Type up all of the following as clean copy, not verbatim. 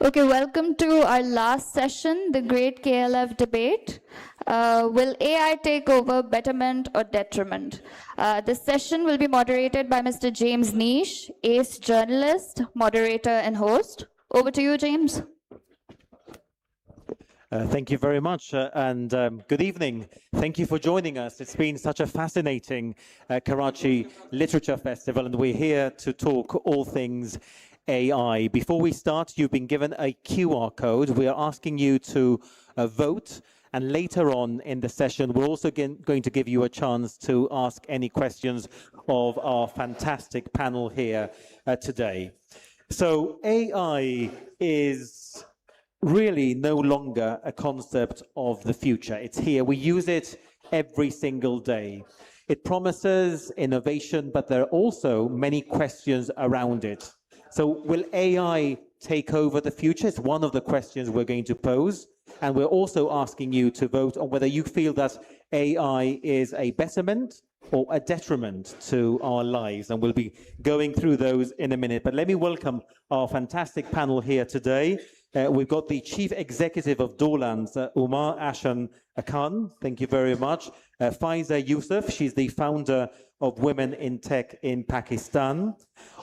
Okay, welcome to our last session, the Great KLF Debate. Will AI take over Betterment or Detriment? This session will be moderated by Mr. James Neish, ace journalist, moderator and host. Over to you, James. Thank you very much and good evening. Thank you for joining us. It's been such a fascinating Karachi Literature Festival, and we're here to talk all things AI. Before we start, you've been given a QR code. We are asking you to vote, and later on in the session, we're also going to give you a chance to ask any questions of our fantastic panel here today. So AI is really no longer a concept of the future. It's here. We use it every single day. It promises innovation, but there are also many questions around it. So will AI take over the future? It's one of the questions we're going to pose. And we're also asking you to vote on whether you feel that AI is a betterment or a detriment to our lives. And we'll be going through those in a minute. But let me welcome our fantastic panel here today. We've got the Chief Executive of Dolan's, Umar Ahsan Khan. Thank you very much. Faiza Yousuf, she's the founder of Women in Tech in Pakistan.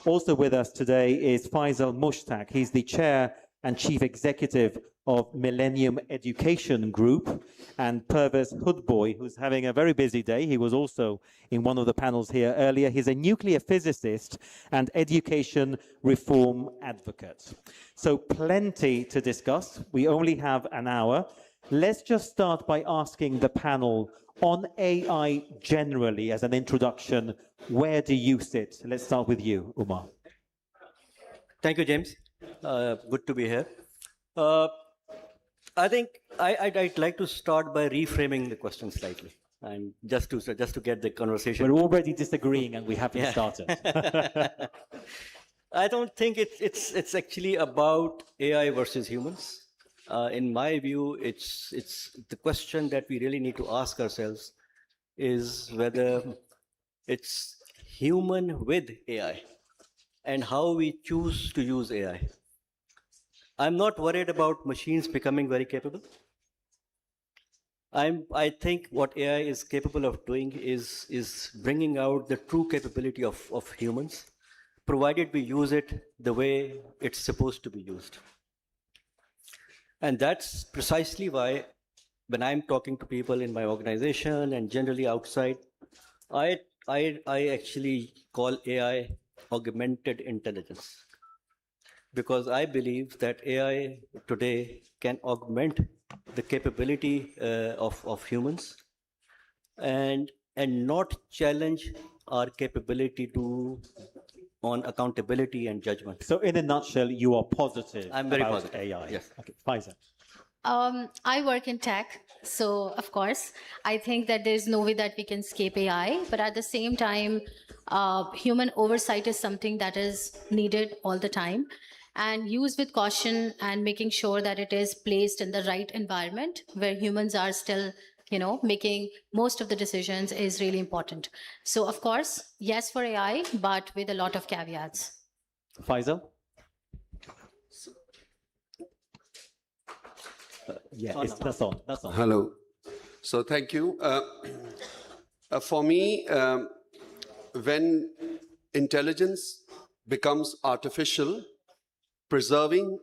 Also with us today is Faisal Mushtaq. He's the Chair and Chief Executive of Millennium Education Group, and Pervez Hoodbhoy, who's having a very busy day. He was also in one of the panels here earlier. He's a nuclear physicist and education reform advocate. So plenty to discuss. We only have an hour. Let's just start by asking the panel on AI generally as an introduction. Where do you sit? Let's start with you, Umar. Thank you, James. Good to be here. I think I'd like to start by reframing the question slightly, and just to get the conversation. We're already disagreeing, and we haven't started. I don't think it's actually about AI versus humans. In my view, it's the question that we really need to ask ourselves is whether it's human with AI and how we choose to use AI. I'm not worried about machines becoming very capable. I think what AI is capable of doing is bringing out the true capability of humans, provided we use it the way it's supposed to be used. And that's precisely why when I'm talking to people in my organization and generally outside, I actually call AI augmented intelligence. Because I believe that AI today can augment the capability of humans and not challenge our capability on accountability and judgment. So in a nutshell, you are positive I'm very about positive. AI. Yes. Okay, Faiza. I work in tech, so of course, I think that there's no way that we can escape AI, but at the same time, human oversight is something that is needed all the time and used with caution and making sure that it is placed in the right environment where humans are still, making most of the decisions is really important. So of course, yes for AI, but with a lot of caveats. Faisal? That's on. Hello. So thank you. For me, when intelligence becomes artificial, preserving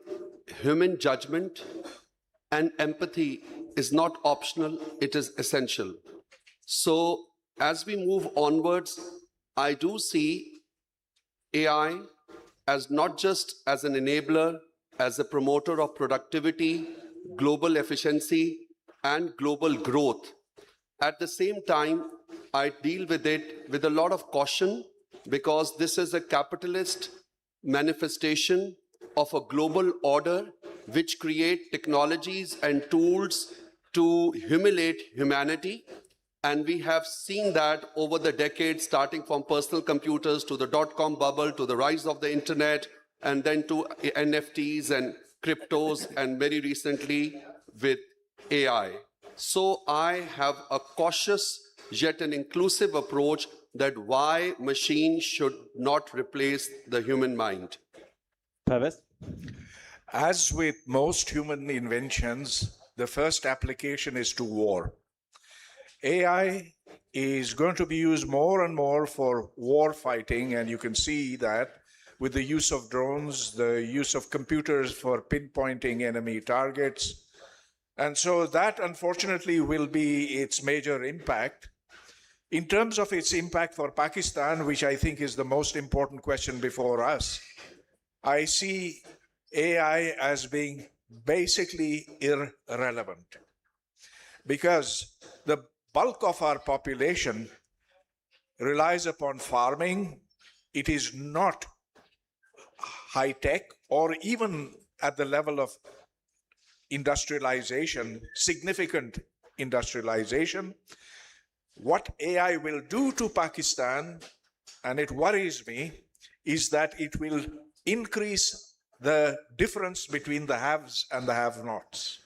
human judgment and empathy is not optional, it is essential. So as we move onwards, I do see AI as not just as an enabler, as a promoter of productivity, global efficiency, and global growth. At the same time, I deal with it with a lot of caution because this is a capitalist manifestation of a global order which create technologies and tools to humiliate humanity. And we have seen that over the decades, starting from personal computers to the dot-com bubble, to the rise of the internet, and then to NFTs and cryptos, and very recently with AI. So I have a cautious yet an inclusive approach that why machine should not replace the human mind. Pervez? As with most human inventions, the first application is to war. AI is going to be used more and more for war fighting, and you can see that with the use of drones, the use of computers for pinpointing enemy targets. And so that, unfortunately, will be its major impact. In terms of its impact for Pakistan, which I think is the most important question before us, I see AI as being basically irrelevant because the bulk of our population relies upon farming. It is not high tech or even at the level of industrialization, significant industrialization. What AI will do to Pakistan, and it worries me, is that it will increase the difference between the haves and the have-nots.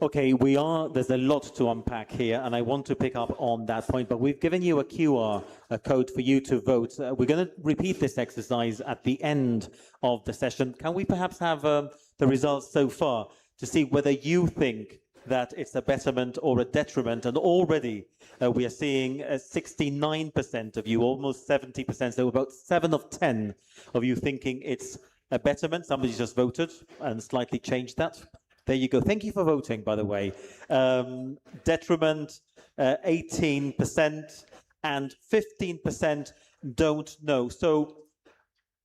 Okay, there's a lot to unpack here, and I want to pick up on that point, but we've given you a QR code for you to vote. We're going to repeat this exercise at the end of the session. Can we perhaps have the results so far to see whether you think that it's a betterment or a detriment? And already we are seeing 69% of you, almost 70%, so about 7 of 10 of you thinking it's a betterment. Somebody just voted and slightly changed that. There you go. Thank you for voting, by the way. Detriment, 18%, and 15% don't know. So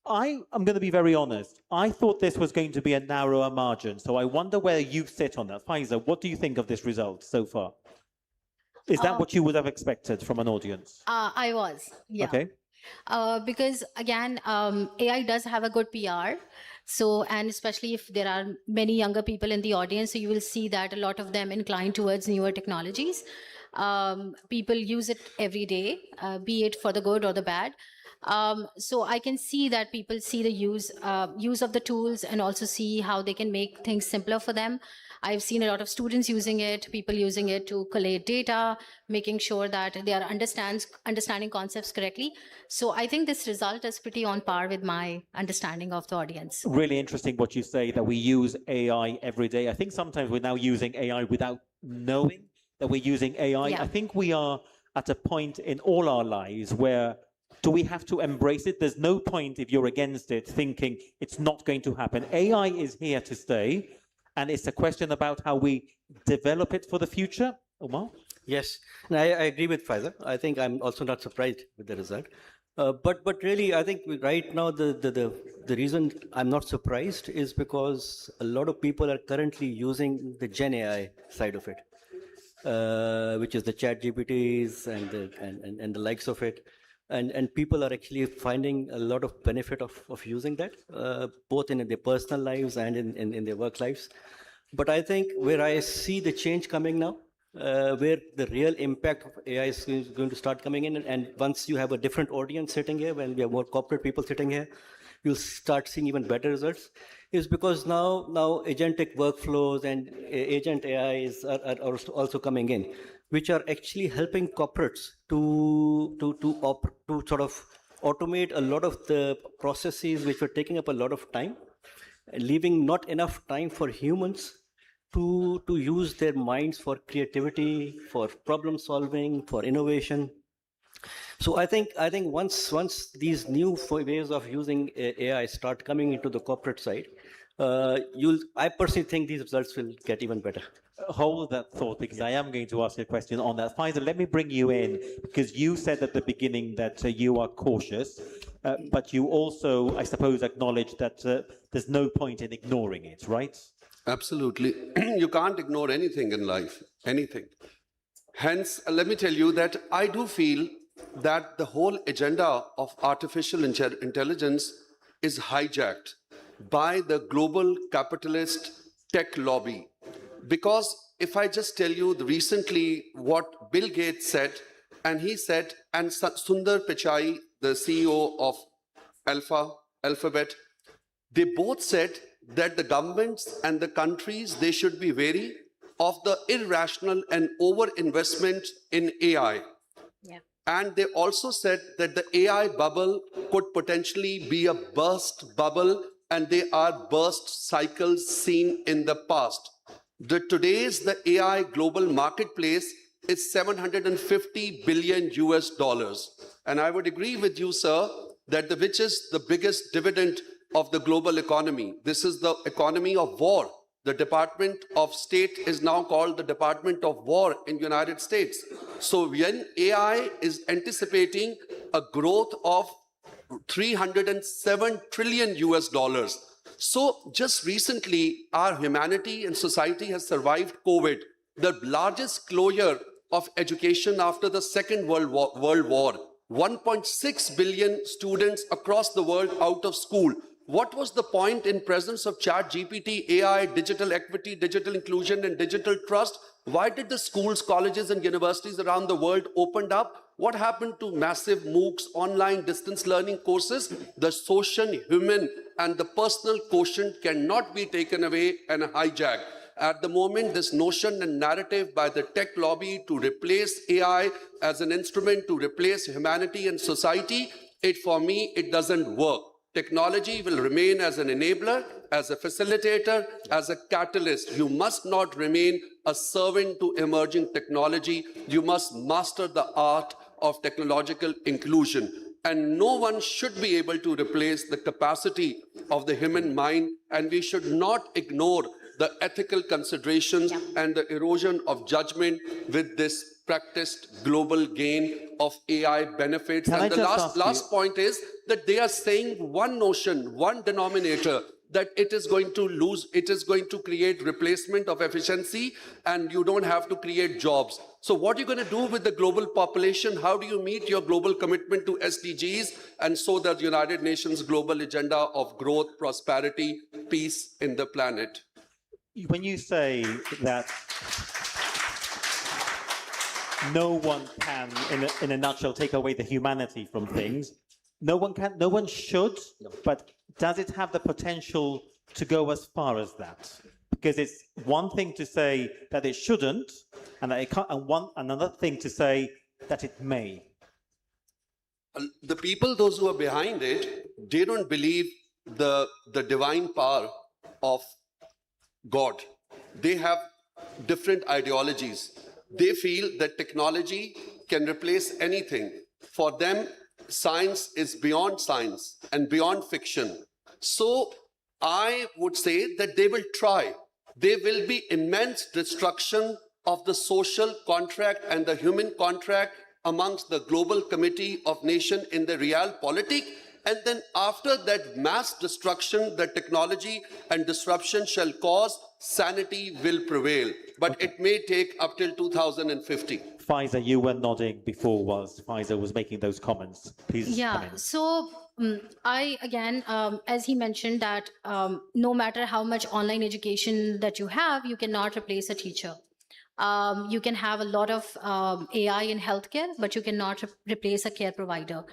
I'm going to be very honest. I thought this was going to be a narrower margin. So I wonder where you sit on that. Faiza, what do you think of this result so far? Is that what you would have expected from an audience? I was, yeah. Okay. Because again, AI does have a good PR. So, and especially if there are many younger people in the audience, so you will see that a lot of them incline towards newer technologies. People use it every day, be it for the good or the bad. So I can see that people see the use of the tools and also see how they can make things simpler for them. I've seen a lot of students using it, people using it to collate data, making sure that they are understanding concepts correctly. So I think this result is pretty on par with my understanding of the audience. Really interesting what you say, that we use AI every day. I think sometimes we're now using AI without knowing that we're using AI. Yeah. I think we are at a point in all our lives where do we have to embrace it? There's no point if you're against it thinking it's not going to happen. AI is here to stay. And it's a question about how we develop it for the future. Umar? Yes, and I agree with Faiza. I think I'm also not surprised with the result. But really, I think right now the reason I'm not surprised is because a lot of people are currently using the Gen AI side of it, which is the Chat GPTs and the likes of it. And people are actually finding a lot of benefit of using that, both in their personal lives and in their work lives. But I think where I see the change coming now, where the real impact of AI is going to start coming in, and once you have a different audience sitting here, when we have more corporate people sitting here, you'll start seeing even better results, is because now agentic workflows and agent AIs are also coming in, which are actually helping corporates to sort of automate a lot of the processes which were taking up a lot of time, leaving not enough time for humans to use their minds for creativity, for problem solving, for innovation. So I think once these new ways of using AI start coming into the corporate side, I personally think these results will get even better. Hold that thought, because I am going to ask you a question on that. Faisal, let me bring you in, because you said at the beginning that you are cautious, but you also, I suppose, acknowledge that there's no point in ignoring it, right? Absolutely. You can't ignore anything in life, anything. Hence, let me tell you that I do feel that the whole agenda of artificial intelligence is hijacked by the global capitalist tech lobby. Because if I just tell you recently what Bill Gates said, and he said, and Sundar Pichai, the CEO of Alphabet, they both said that the governments and the countries, they should be wary of the irrational and over-investment in AI. Yeah. And they also said that the AI bubble could potentially be a burst bubble and they are burst cycles seen in the past. The AI global marketplace is 750 billion US dollars. And I would agree with you, sir, that which is the biggest dividend of the global economy. This is the economy of war. The Department of State is now called the Department of War in the United States. So when AI is anticipating a growth of 307 trillion US dollars. So just recently, our humanity and society has survived COVID, the largest closure of education after the Second World War. 1.6 billion students across the world out of school. What was the point in presence of ChatGPT, AI, digital equity, digital inclusion, and digital trust? Why did the schools, colleges, and universities around the world opened up? What happened to massive MOOCs, online distance learning courses? The social, human, and the personal quotient cannot be taken away and hijacked. At the moment, this notion and narrative by the tech lobby to replace AI as an instrument to replace humanity and society, for me, it doesn't work. Technology will remain as an enabler, as a facilitator, as a catalyst. You must not remain a servant to emerging technology. You must master the art of technological inclusion. And no one should be able to replace the capacity of the human mind, and we should not ignore the ethical considerations and the erosion of judgment with this practiced global gain of AI benefits. And the last point is that they are saying one notion, one denominator, that it is going to create replacement of efficiency and you don't have to create jobs. So what are you going to do with the global population? How do you meet your global commitment to SDGs and so the United Nations global agenda of growth, prosperity, peace in the planet? When you say that no one can, in a nutshell, take away the humanity from things, no one should, but does it have the potential to go as far as that? Because it's one thing to say that it shouldn't, and that it can't, and another thing to say that it may. The people, those who are behind it, they don't believe the divine power of God. They have different ideologies. They feel that technology can replace anything. For them, science is beyond science and beyond fiction. So I would say that they will try. There will be immense destruction of the social contract and the human contract amongst the global committee of nations in the realpolitik. And then after that mass destruction that technology and disruption shall cause, sanity will prevail. But it may take up till 2050. Faiza, you were nodding before Faiza was making those comments. Please. Yeah, so I, again, as he mentioned that no matter how much online education that you have, you cannot replace a teacher. You can have a lot of AI in healthcare, but you cannot replace a care provider.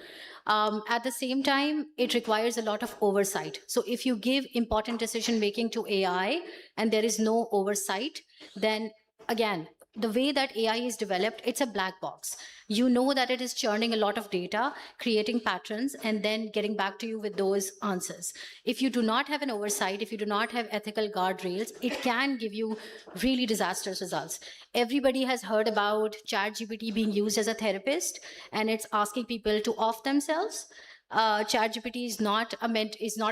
At the same time, it requires a lot of oversight. So if you give important decision making to AI and there is no oversight, then again, the way that AI is developed, it's a black box. You know that it is churning a lot of data, creating patterns, and then getting back to you with those answers. If you do not have an oversight, if you do not have ethical guardrails, it can give you really disastrous results. Everybody has heard about ChatGPT being used as a therapist, and it's asking people to off themselves. ChatGPT is not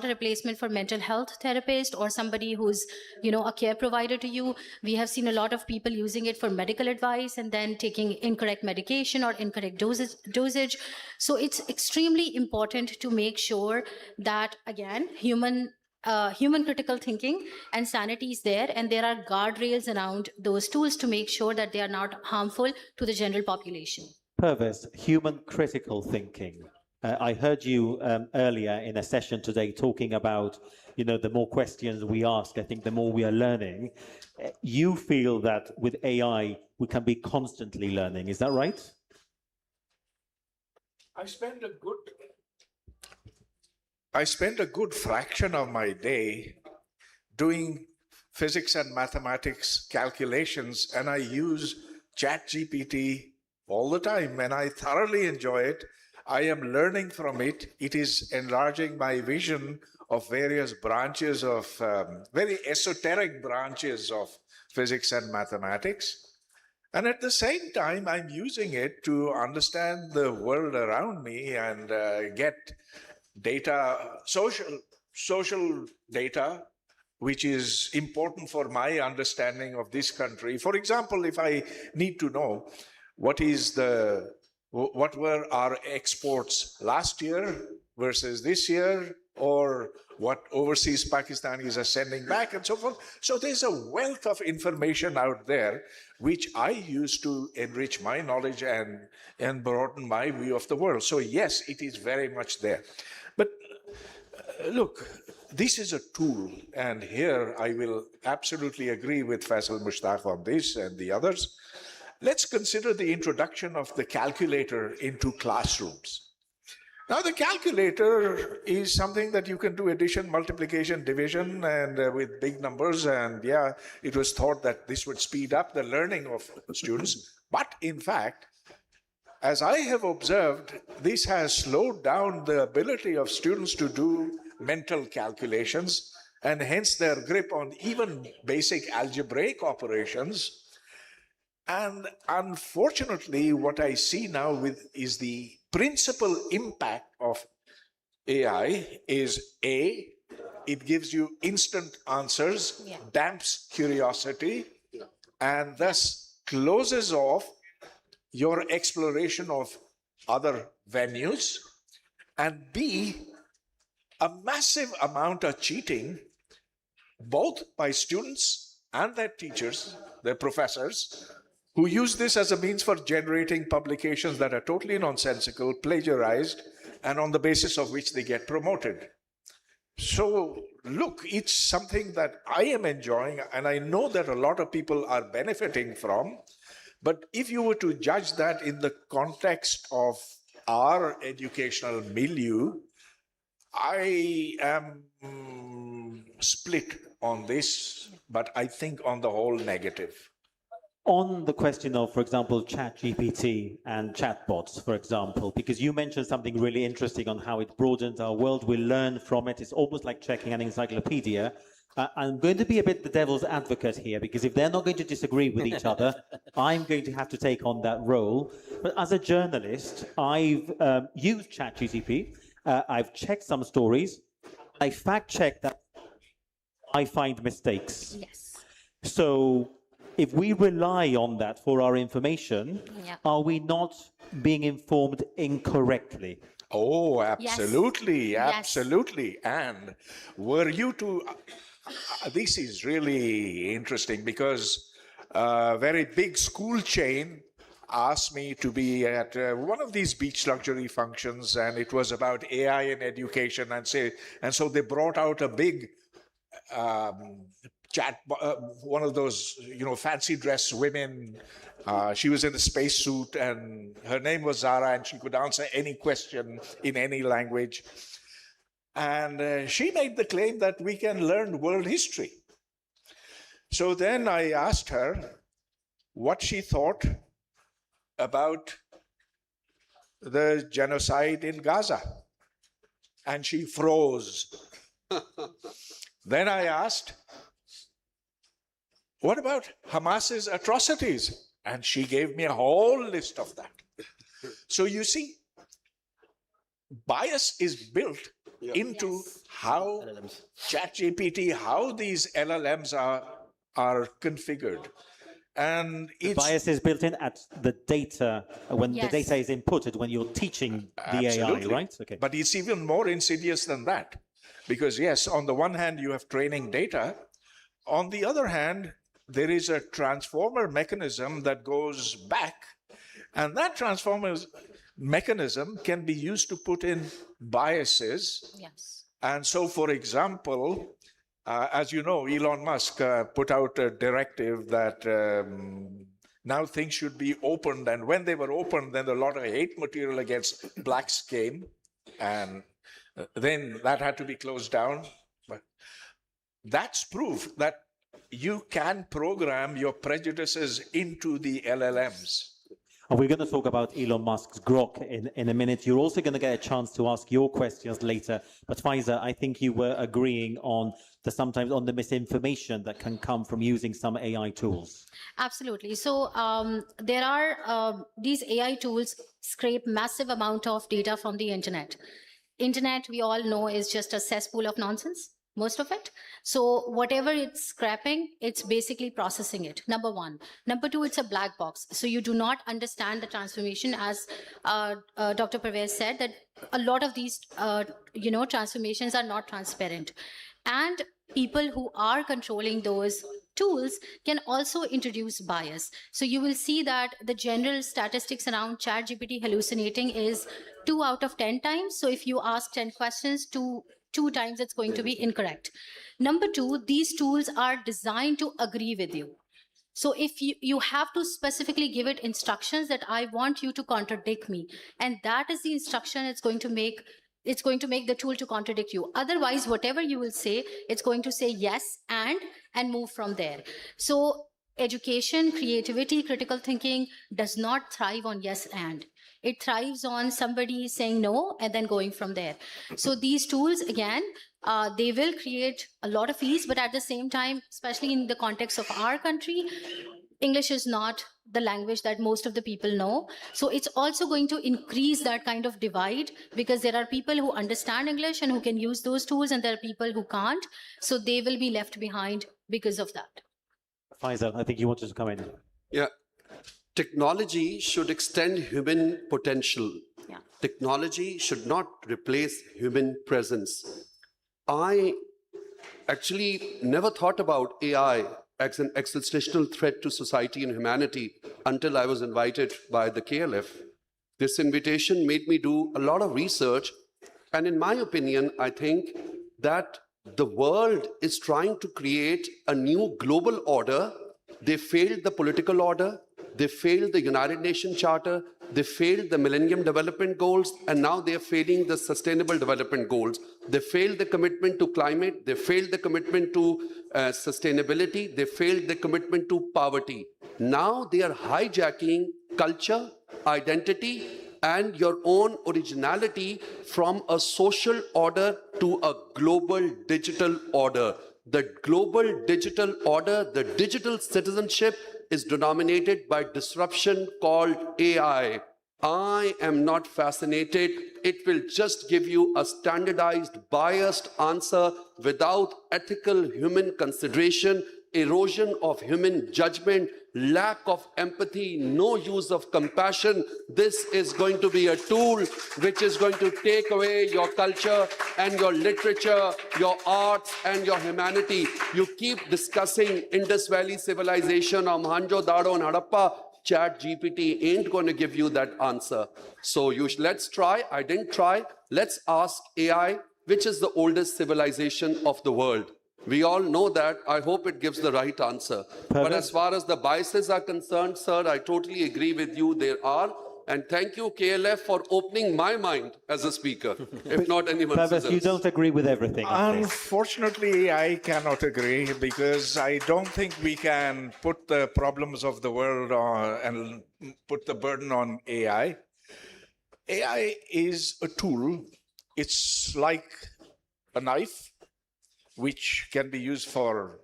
a replacement for mental health therapist or somebody who's, a care provider to you. We have seen a lot of people using it for medical advice and then taking incorrect medication or incorrect dosage. So it's extremely important to make sure that, again, human critical thinking and sanity is there, and there are guardrails around those tools to make sure that they are not harmful to the general population. Pervez, human critical thinking. I heard you earlier in a session today talking about, the more questions we ask, I think the more we are learning. You feel that with AI, we can be constantly learning. Is that right? I spend a good fraction of my day doing physics and mathematics calculations, and I use ChatGPT all the time, and I thoroughly enjoy it. I am learning from it. It is enlarging my vision of various branches of, very esoteric branches of physics and mathematics. And at the same time, I'm using it to understand the world around me and get data, social data, which is important for my understanding of this country. For example, if I need to know what were our exports last year versus this year, or what overseas Pakistanis are sending back and so forth. So there's a wealth of information out there, which I use to enrich my knowledge and broaden my view of the world. So yes, it is very much there. But look, this is a tool, and here I will absolutely agree with Faisal Mushtaq on this and the others. Let's consider the introduction of the calculator into classrooms. Now, the calculator is something that you can do addition, multiplication, division, and with big numbers. And yeah, it was thought that this would speed up the learning of students. But in fact, as I have observed, this has slowed down the ability of students to do mental calculations, and hence their grip on even basic algebraic operations. And unfortunately, what I see now is the principal impact of AI is A, it gives you instant answers, damps curiosity, and thus closes off your exploration of other venues. And B, a massive amount of cheating, both by students and their teachers, their professors, who use this as a means for generating publications that are totally nonsensical, plagiarized, and on the basis of which they get promoted. So look, it's something that I am enjoying, and I know that a lot of people are benefiting from. But if you were to judge that in the context of our educational milieu, I am split on this, but I think on the whole negative. On the question of, for example, ChatGPT and chatbots, for example, because you mentioned something really interesting on how it broadens our world, we learn from it. It's almost like checking an encyclopedia. I'm going to be a bit the devil's advocate here, because if they're not going to disagree with each other, I'm going to have to take on that role. But as a journalist, I've used ChatGPT. I've checked some stories. I fact-checked that I find mistakes. Yes. So if we rely on that for our information, are we not being informed incorrectly? Oh, absolutely, Yes. absolutely. And were you to, this is really interesting, because a very big school chain asked me to be at one of these beach luxury functions, and it was about AI and education, and so they brought out a big one of those, fancy dress women. She was in a spacesuit, and her name was Zara, and she could answer any question in any language. And she made the claim that we can learn world history. So then I asked her what she thought about the genocide in Gaza. And she froze. Then I asked, what about Hamas's atrocities? And she gave me a whole list of that. So you see, bias is built into how ChatGPT, how these LLMs are configured. And The bias is built in at the data, when the data is inputted, when you're teaching the AI, right? Okay. But it's even more insidious than that. Because yes, on the one hand, you have training data. On the other hand, there is a transformer mechanism that goes back. And that transformer mechanism can be used to put in biases. Yes. And so, for example, as you know, Elon Musk put out a directive that now things should be opened. And when they were opened, then a lot of hate material against blacks came. And then that had to be closed down. But that's proof that you can program your prejudices into the LLMs. And we're going to talk about Elon Musk's Grok in a minute. You're also going to get a chance to ask your questions later. But Faiza, I think you were agreeing on sometimes on the misinformation that can come from using some AI tools. Absolutely. So there are these AI tools scrape massive amount of data from the internet. Internet, we all know, is just a cesspool of nonsense, most of it. So whatever it's scrapping, it's basically processing it, number one. Number two, it's a black box. So you do not understand the transformation, as Dr. Pervez said, that a lot of these transformations are not transparent. And people who are controlling those tools can also introduce bias. So you will see that the general statistics around ChatGPT hallucinating is 2 out of 10 times. So if you ask 10 questions, two times it's going to be incorrect. Number two, these tools are designed to agree with you. So if you have to specifically give it instructions that I want you to contradict me, and that is the instruction it's going to make the tool to contradict you. Otherwise, whatever you will say, it's going to say yes and move from there. So education, creativity, critical thinking does not thrive on yes and. It thrives on somebody saying no and then going from there. So these tools, again, they will create a lot of ease, but at the same time, especially in the context of our country, English is not the language that most of the people know. So it's also going to increase that kind of divide, because there are people who understand English and who can use those tools, and there are people who can't. So they will be left behind because of that. Faisal, I think you wanted to come in. Yeah. Technology should extend human potential. Yeah. Technology should not replace human presence. I actually never thought about AI as an existential threat to society and humanity until I was invited by the KLF. This invitation made me do a lot of research. And in my opinion, I think that the world is trying to create a new global order. They failed the political order. They failed the United Nations Charter. They failed the Millennium Development Goals. And now they are failing the Sustainable Development Goals. They failed the commitment to climate. They failed the commitment to sustainability. They failed the commitment to poverty. Now they are hijacking culture, identity, and your own originality from a social order to a global digital order. The global digital order, the digital citizenship, is denominated by disruption called AI. I am not fascinated. It will just give you a standardized, biased answer without ethical human consideration, erosion of human judgment, lack of empathy, no use of compassion. This is going to be a tool which is going to take away your culture and your literature, your arts and your humanity. You keep discussing Indus Valley civilization or Mohenjo-daro and Harappa, ChatGPT ain't going to give you that answer. So let's try. I didn't try. Let's ask AI, which is the oldest civilization of the world. We all know that. I hope it gives the right answer. But as far as the biases are concerned, sir, I totally agree with you. There are. And thank you, KLF, for opening my mind as a speaker, if not anyone else's. You don't agree with everything. Unfortunately, I cannot agree, because I don't think we can put the problems of the world on and put the burden on AI. AI is a tool. It's like a knife, which can be used for,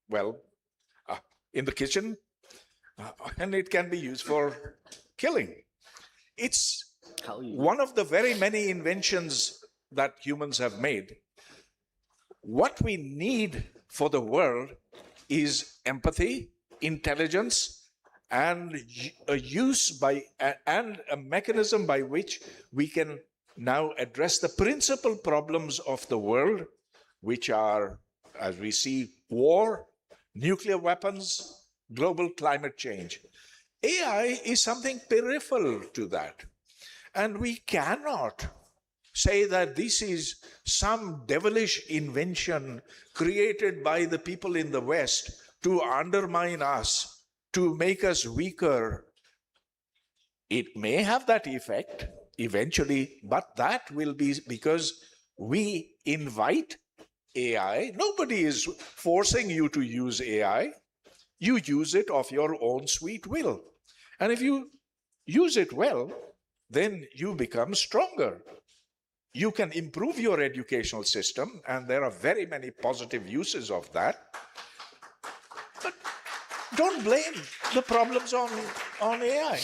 well, in the kitchen, and it can be used for killing. It's one of the very many inventions that humans have made. What we need for the world is empathy, intelligence, and a a mechanism by which we can now address the principal problems of the world, which are, as we see, war, nuclear weapons, global climate change. AI is something peripheral to that. And we cannot say that this is some devilish invention created by the people in the West to undermine us, to make us weaker. It may have that effect eventually, but that will be because we invite AI. Nobody is forcing you to use AI. You use it of your own sweet will. And if you use it well, then you become stronger. You can improve your educational system, and there are very many positive uses of that. But don't blame the problems on AI.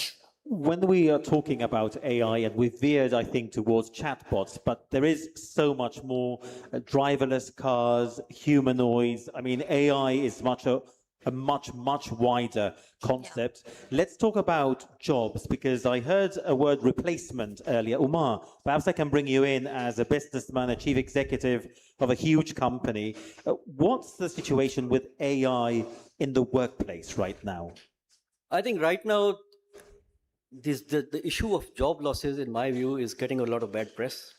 When we are talking about AI, and we've veered, I think, towards chatbots, but there is so much more driverless cars, humanoids. I mean, AI is a much wider concept. Let's talk about jobs, because I heard a word replacement earlier. Umar, perhaps I can bring you in as a businessman, a chief executive of a huge company. What's the situation with AI in the workplace right now? I think right now, the issue of job losses, in my view, is getting a lot of bad press,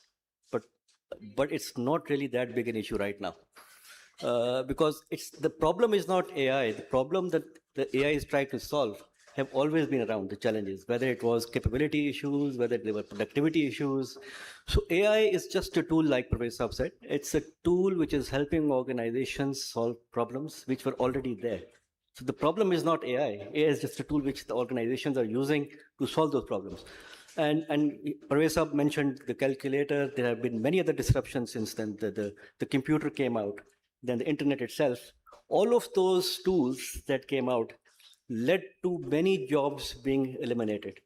but it's not really that big an issue right now, because the problem is not AI. The problem that the AI is trying to solve have always been around, the challenges, whether it was capability issues, whether they were productivity issues. So AI is just a tool, like Professor said. It's a tool which is helping organizations solve problems which were already there. So the problem is not AI. AI is just a tool which the organizations are using to solve those problems. And Pervez mentioned the calculator. There have been many other disruptions since then. The computer came out, then the internet itself. All of those tools that came out led to many jobs being eliminated.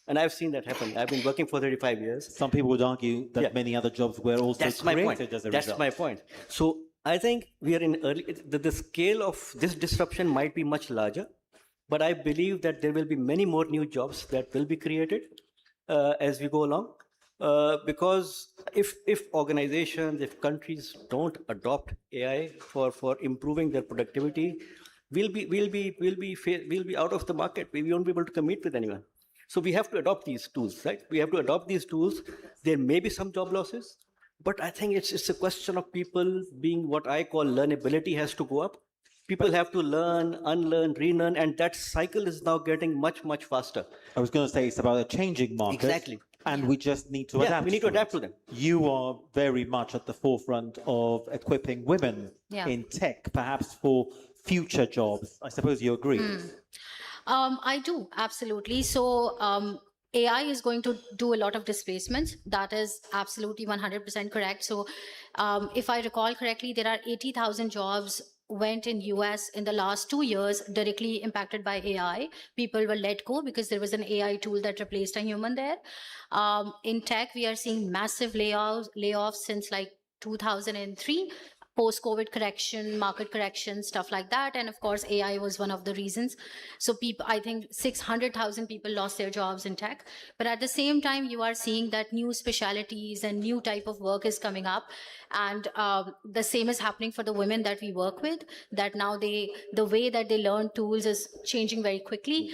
And I've seen that happen. I've been working for 35 years. Some people would argue that many other jobs were also created as a result. That's my point. So I think we are in early, the scale of this disruption might be much larger, but I believe that there will be many more new jobs that will be created as we go along. Because if organizations, if countries don't adopt AI for improving their productivity, we'll be out of the market. We won't be able to compete with anyone. So we have to adopt these tools, right? We have to adopt these tools. There may be some job losses, but I think it's a question of people being, what I call, learnability has to go up. People have to learn, unlearn, relearn, and that cycle is now getting much faster. I was going to say it's about a changing market. Exactly. And we just need to adapt. We need to adapt to them. You are very much at the forefront of equipping women in tech, perhaps for future jobs. I suppose you agree. I do, absolutely. So AI is going to do a lot of displacements. That is absolutely 100% correct. So if I recall correctly, there are 80,000 jobs went in US in the last 2 years directly impacted by AI. People were let go because there was an AI tool that replaced a human there. In tech, we are seeing massive layoffs since like 2003. Post-COVID correction, market correction, stuff like that. And of course, AI was one of the reasons. So I think 600,000 people lost their jobs in tech. But at the same time, you are seeing that new specialities and new type of work is coming up. And the same is happening for the women that we work with, that now the way that they learn tools is changing very quickly.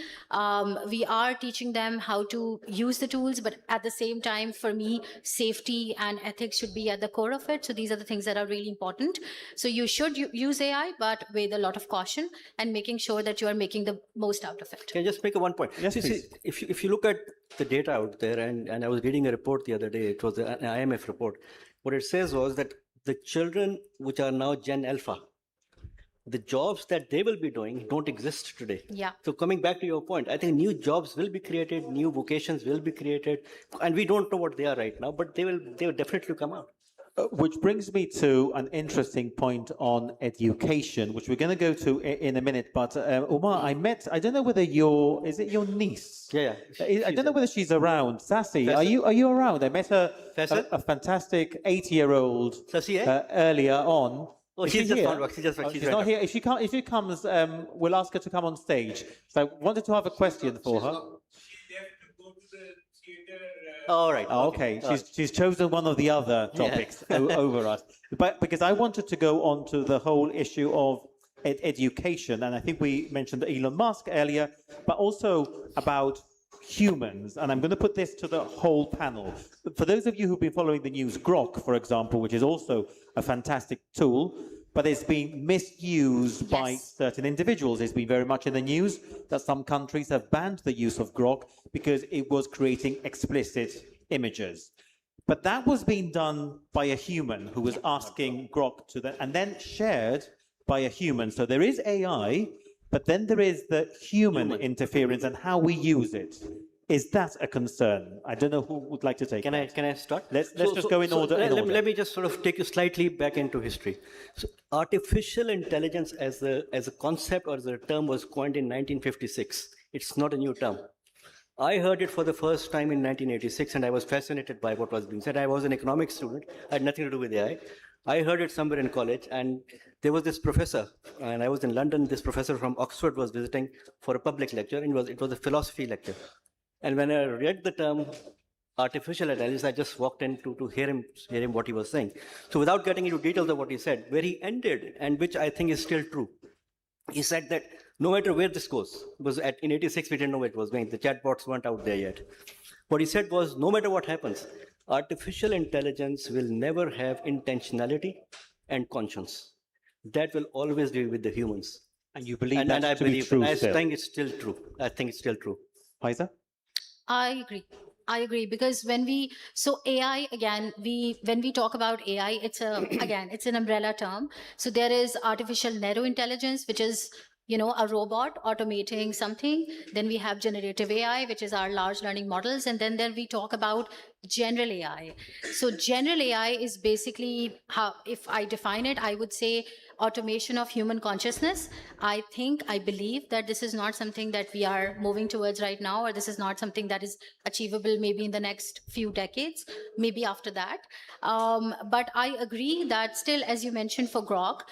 We are teaching them how to use the tools, but at the same time, for me, safety and ethics should be at the core of it. So these are the things that are really important. So you should use AI, but with a lot of caution and making sure that you are making the most out of it. Can I just make one point? Yes, see, if you look at the data out there, and I was reading a report the other day, it was an IMF report. What it says was that the children which are now Gen Alpha, the jobs that they will be doing don't exist today. Yeah. So coming back to your point, I think new jobs will be created, new vocations will be created, and we don't know what they are right now, but they will definitely come out. Which brings me to an interesting point on education, which we're going to go to in a minute. But Umar, I don't know whether is it your niece? Yeah. I don't know whether she's around. Sassy, are you around? I met a fantastic 80-year-old earlier on. Oh, she's not here. If she comes, we'll ask her to come on stage. So I wanted to have a question for her. All right. Oh, okay. She's chosen one of the other topics over us. But because I wanted to go on to the whole issue of education, and I think we mentioned Elon Musk earlier, but also about humans. And I'm going to put this to the whole panel. For those of you who've been following the news, Grok, for example, which is also a fantastic tool, but it's been misused by certain individuals. It's been very much in the news that some countries have banned the use of Grok because it was creating explicit images. But that was being done by a human who was asking Grok to and then shared by a human. So there is AI, but then there is the human interference and how we use it. Is that a concern? I don't know who would like to take Can that. I start? Let's just go in order. Let me just sort of take you slightly back into history. So artificial intelligence as a concept or as a term was coined in 1956. It's not a new term. I heard it for the first time in 1986, and I was fascinated by what was being said. I was an economics student. I had nothing to do with AI. I heard it somewhere in college, and there was this professor, and I was in London. This professor from Oxford was visiting for a public lecture, and it was a philosophy lecture. And when I read the term artificial intelligence, I just walked in to hear him what he was saying. So without getting into details of what he said, where he ended, and which I think is still true, he said that no matter where this goes, because in 86 we didn't know where it was going, the chatbots weren't out there yet. What he said was, no matter what happens, artificial intelligence will never have intentionality and conscience. That will always be with the humans. And you believe And I that to be believe, true I still? think it's still true. I think it's still true. Faiza? I agree. I agree, because so AI, again, when we talk about AI, it's it's an umbrella term. So there is artificial narrow intelligence, which is, a robot automating something. Then we have generative AI, which is our large learning models. And then we talk about general AI. So general AI is basically how, if I define it, I would say automation of human consciousness. I believe that this is not something that we are moving towards right now, or this is not something that is achievable maybe in the next few decades, maybe after that. But I agree that still, as you mentioned for Grok,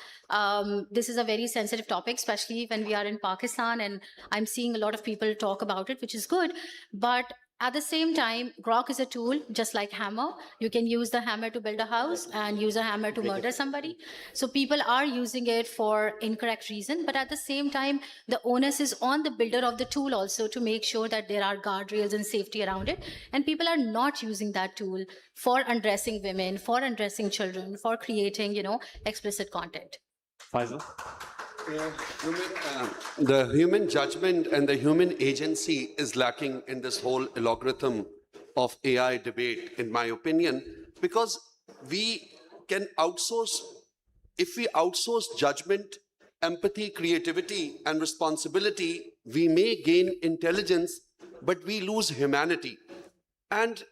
this is a very sensitive topic, especially when we are in Pakistan, and I'm seeing a lot of people talk about it, which is good. But at the same time, Grok is a tool, just like hammer. You can use the hammer to build a house and use a hammer to murder somebody. So people are using it for incorrect reason. But at the same time, the onus is on the builder of the tool also to make sure that there are guardrails and safety around it. And people are not using that tool for undressing women, for undressing children, for creating, explicit content. Faisal? The human judgment and the human agency is lacking in this whole algorithm of AI debate, in my opinion, because we can outsource, if we outsource judgment, empathy, creativity, and responsibility, we may gain intelligence, but we lose humanity. And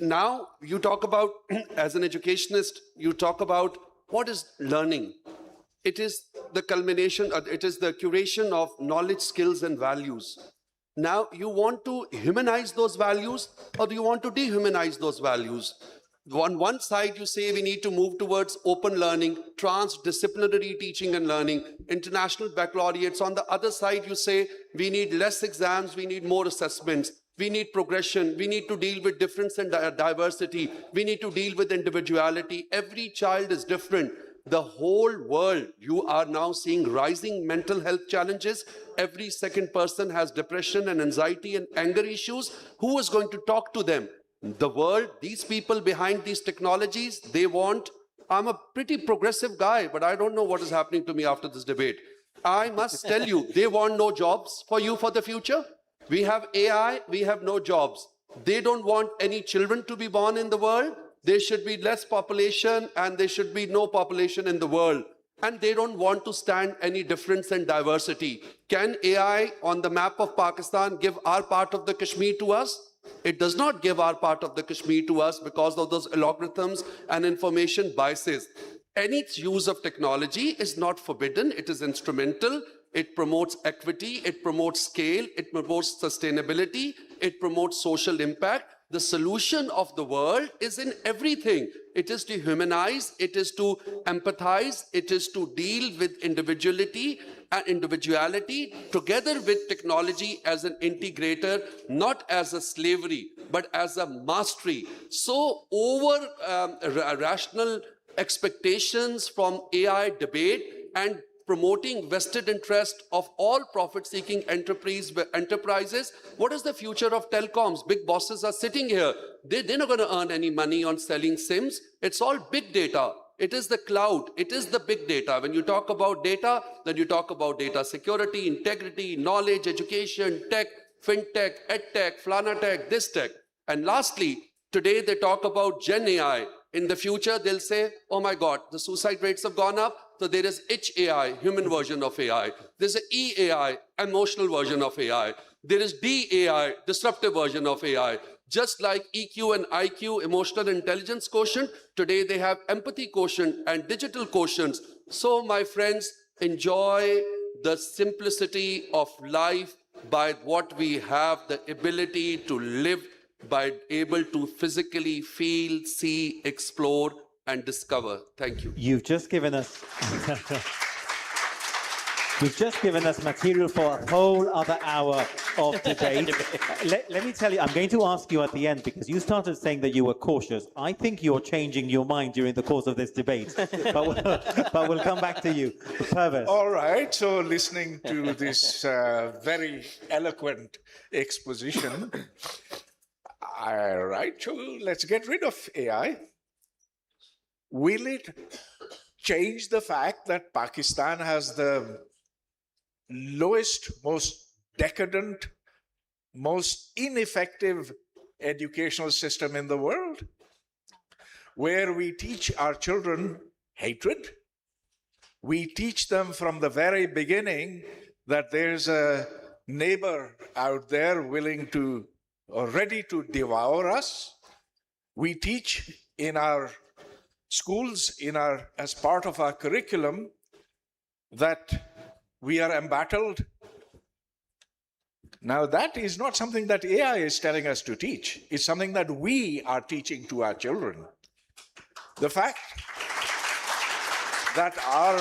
now you talk about, as an educationist, you talk about what is learning. It is the culmination, it is the curation of knowledge, skills, and values. Now, you want to humanize those values, or do you want to dehumanize those values? On one side, you say we need to move towards open learning, transdisciplinary teaching and learning, international baccalaureates. On the other side, you say we need less exams, we need more assessments, we need progression, we need to deal with difference and diversity, we need to deal with individuality. Every child is different. The whole world, you are now seeing rising mental health challenges. Every second person has depression and anxiety and anger issues. Who is going to talk to them? The world, these people behind these technologies, they want, I'm a pretty progressive guy, but I don't know what is happening to me after this debate. I must tell you, they want no jobs for you for the future. We have AI, we have no jobs. They don't want any children to be born in the world. There should be less population and there should be no population in the world. And they don't want to stand any difference and diversity. Can AI on the map of Pakistan give our part of the Kashmir to us? It does not give our part of the Kashmir to us because of those algorithms and information biases. Any use of technology is not forbidden. It is instrumental. It promotes equity. It promotes scale. It promotes sustainability. It promotes social impact. The solution of the world is in everything. It is to humanize, it is to empathize, it is to deal with individuality and individuality together with technology as an integrator, not as a slavery, but as a mastery. So over rational expectations from AI debate and promoting vested interest of all profit-seeking enterprises. What is the future of telecoms? Big bosses are sitting here. They're not going to earn any money on selling SIMs. It's all big data. It is the cloud. It is the big data. When you talk about data, then you talk about data security, integrity, knowledge, education, tech, fintech, edtech, flanatech, this tech. And lastly, today they talk about Gen AI. In the future, they'll say, oh my God, the suicide rates have gone up. So there is HAI, human version of AI. There's an EAI, emotional version of AI. There is DAI, disruptive version of AI. Just like EQ and IQ, emotional intelligence quotient, today they have empathy quotient and digital quotients. So my friends, enjoy the simplicity of life by what we have, the ability to live by able to physically feel, see, explore, and discover. Thank you. You've just given us you've just given us material for a whole other hour of debate. Let me tell you, I'm going to ask you at the end, because you started saying that you were cautious. I think you're changing your mind during the course of this debate, but we'll come back to you. Pervez. All right, so listening to this very eloquent exposition, all right, so let's get rid of AI. Will it change the fact that Pakistan has the lowest, most decadent, most ineffective educational system in the world, where we teach our children hatred? We teach them from the very beginning that there's a neighbor out there willing to or ready to devour us. We teach in our schools, as part of our curriculum, that we are embattled. Now, that is not something that AI is telling us to teach. It's something that we are teaching to our children. The fact that our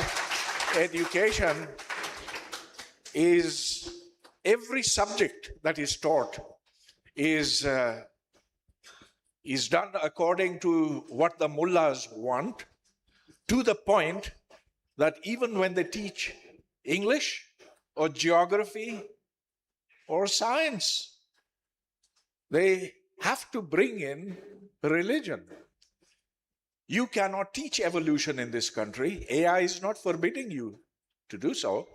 education is, every subject that is taught is done according to what the mullahs want, to the point that even when they teach English or geography or science, they have to bring in religion. You cannot teach evolution in this country. AI is not forbidding you to do so.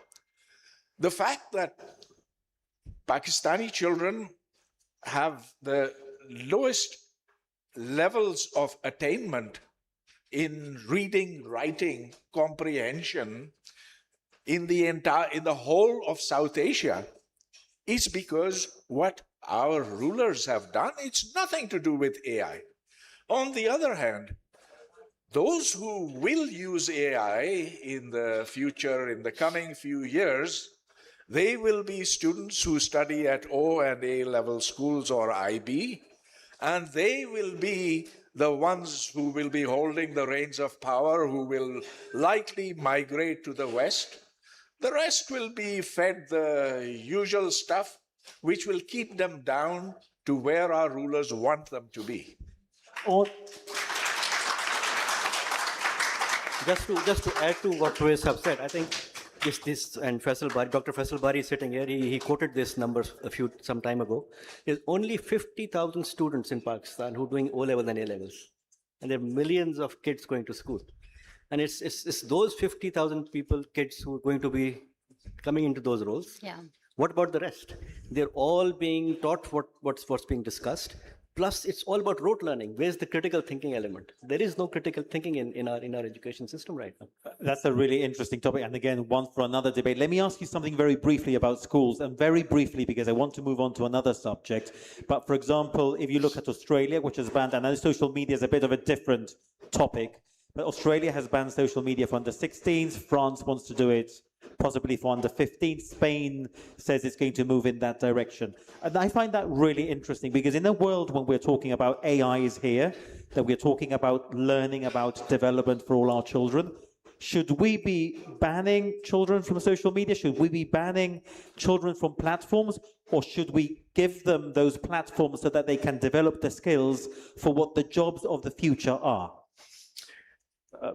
The fact that Pakistani children have the lowest levels of attainment in reading, writing, comprehension in the whole of South Asia is because what our rulers have done. It's nothing to do with AI. On the other hand, those who will use AI in the future, in the coming few years, they will be students who study at O and A level schools or IB, and they will be the ones who will be holding the reins of power, who will likely migrate to the West. The rest will be fed the usual stuff, which will keep them down to where our rulers want them to be. Just to add to what Faiz have said, I think this and Dr. Faisal Bari is sitting here. He quoted this numbers some time ago. There's only 50,000 students in Pakistan who are doing O-level and A-levels, and there are millions of kids going to school. And it's those 50,000 kids who are going to be coming into those roles. Yeah. What about the rest? They're all being taught what's being discussed. Plus, it's all about rote learning. Where's the critical thinking element? There is no critical thinking in our education system right now. That's a really interesting topic, and again, one for another debate. Let me ask you something very briefly about schools, and very briefly because I want to move on to another subject. But for example, if you look at Australia, which has banned, and I know social media is a bit of a different topic, but Australia has banned social media for under 16s. France wants to do it possibly for under 15. Spain says it's going to move in that direction. And I find that really interesting because in a world when we're talking about AI is here, that we're talking about learning about development for all our children, should we be banning children from social media? Should we be banning children from platforms? Or should we give them those platforms so that they can develop the skills for what the jobs of the future are?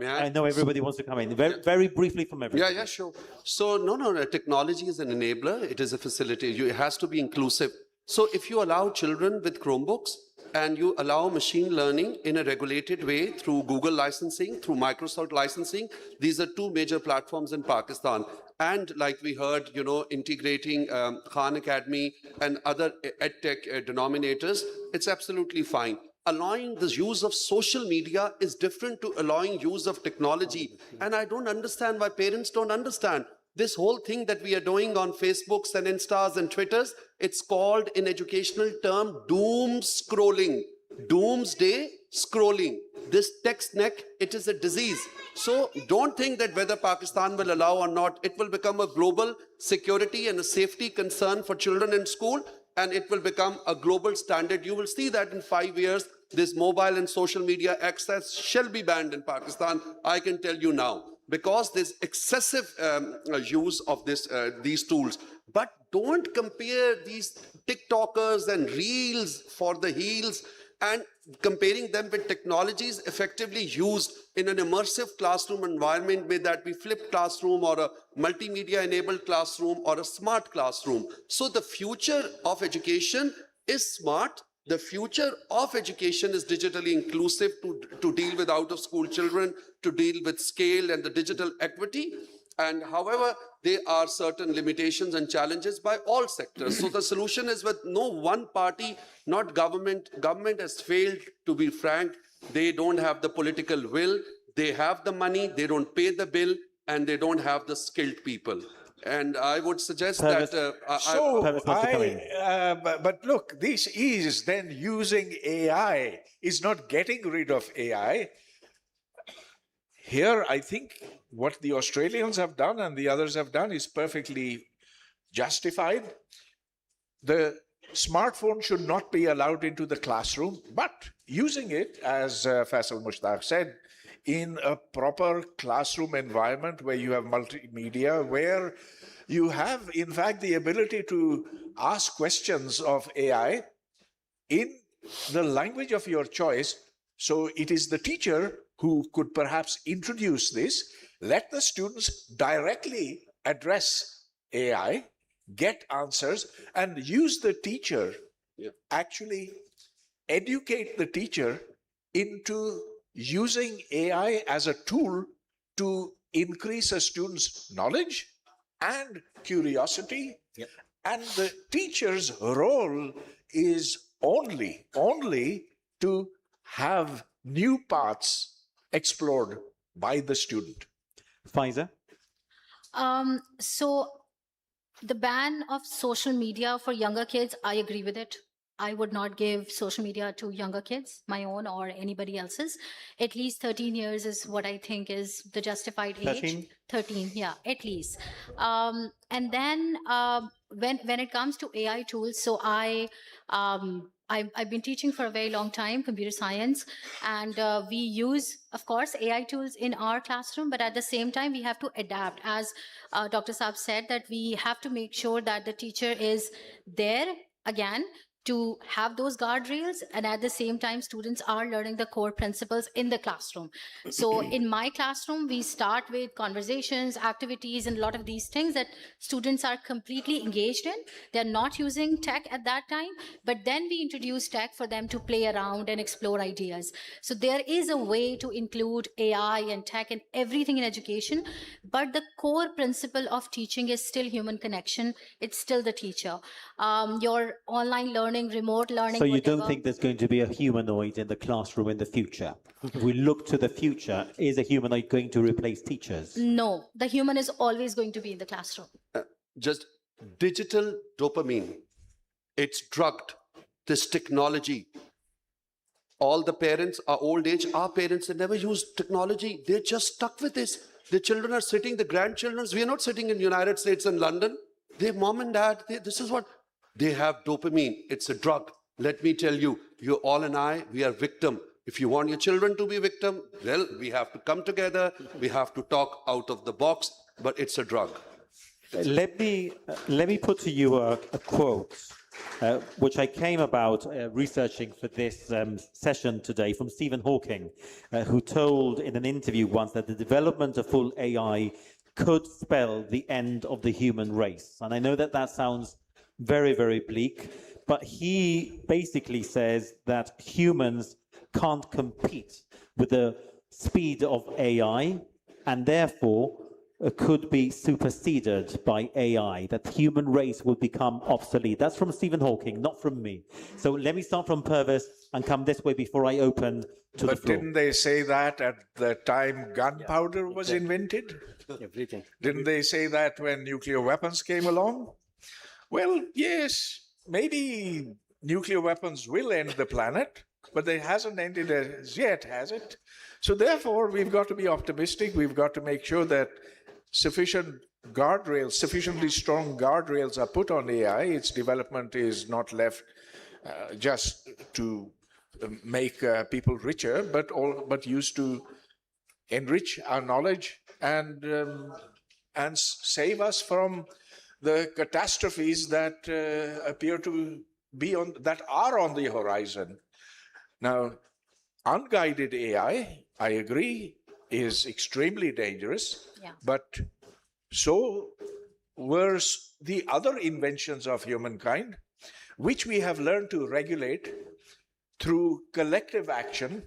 I know everybody wants to come in. Very briefly from everybody. Yeah, sure. So, no, technology is an enabler. It is a facility. It has to be inclusive. So if you allow children with Chromebooks and you allow machine learning in a regulated way through Google licensing, through Microsoft licensing, these are two major platforms in Pakistan. And like we heard, integrating Khan Academy and other edtech denominators, it's absolutely fine. Allowing the use of social media is different to allowing use of technology. And I don't understand why parents don't understand. This whole thing that we are doing on Facebooks and Instas and Twitters, it's called in educational term doom scrolling, doomsday scrolling. This text neck, it is a disease. So don't think that whether Pakistan will allow or not, it will become a global security and a safety concern for children in school, and it will become a global standard. You will see that in 5 years, this mobile and social media access shall be banned in Pakistan. I can tell you now, because there's excessive use of these tools. But don't compare these TikTokers and Reels for the heels and comparing them with technologies effectively used in an immersive classroom environment, may that be flipped classroom or a multimedia enabled classroom or a smart classroom. So the future of education is smart. The future of education is digitally inclusive to deal with out of school children, to deal with scale and the digital equity. And however, there are certain limitations and challenges by all sectors. So the solution is with no one party, not government. Government has failed, to be frank. They don't have the political will. They have the money, they don't pay the bill, and they don't have the skilled people. And I would suggest Pervez. that... But look, this is then using AI, is not getting rid of AI. Here, I think what the Australians have done and the others have done is perfectly justified. The smartphone should not be allowed into the classroom, but using it, as Faisal Mushtaq said, in a proper classroom environment where you have multimedia, where you have, in fact, the ability to ask questions of AI in the language of your choice. So it is the teacher who could perhaps introduce this, let the students directly address AI, get answers, and use the teacher, actually educate the teacher into using AI as a tool to increase a student's knowledge and curiosity. And the teacher's role is only to have new paths explored by the student. Faiza? So the ban of social media for younger kids, I agree with it. I would not give social media to younger kids, my own or anybody else's. At least 13 years is what I think is the justified age. 13, yeah, at least. And then when it comes to AI tools, so I've been teaching for a very long time, computer science, and we use, of course, AI tools in our classroom, but at the same time, we have to adapt. As Dr. Saab said, that we have to make sure that the teacher is there, again, to have those guardrails, and at the same time, students are learning the core principles in the classroom. So in my classroom, we start with conversations, activities, and a lot of these things that students are completely engaged in. They're not using tech at that time, but then we introduce tech for them to play around and explore ideas. So there is a way to include AI and tech and everything in education, but the core principle of teaching is still human connection. It's still the teacher. Your online learning, remote learning. So you whatever. don't think there's going to be a humanoid in the classroom in the future? If we look to the future, is a humanoid going to replace teachers? No, the human is always going to be in the classroom. Just digital dopamine. It's drugged. This technology. All the parents are old age. Our parents, they never used technology. They're just stuck with this. The children are sitting, the grandchildren, we are not sitting in the United States and London. Their mom and dad, this is what, they have dopamine. It's a drug. Let me tell you, you all and I, we are victim. If you want your children to be victim, well, we have to come together. We have to talk out of the box, but it's a drug. Let me put to you a quote, which I came about researching for this session today from Stephen Hawking, who told in an interview once that the development of full AI could spell the end of the human race. And I know that that sounds very, very bleak, but he basically says that humans can't compete with the speed of AI, and therefore could be superseded by AI, that the human race will become obsolete. That's from Stephen Hawking, not from me. So let me start from Pervez. and come this way before I open to the But floor. didn't they say that at the time gunpowder was invented? Everything. Didn't they say that when nuclear weapons came along? Well, yes, maybe nuclear weapons will end the planet, but they hasn't ended as yet, has it? So therefore, we've got to be optimistic. We've got to make sure that sufficient guardrails, sufficiently strong guardrails are put on AI. Its development is not left just to make people richer, but used to enrich our knowledge and save us from the catastrophes that appear to be that are on the horizon. Now, unguided AI, I agree, is extremely dangerous, but so were the other inventions of humankind, which we have learned to regulate through collective action.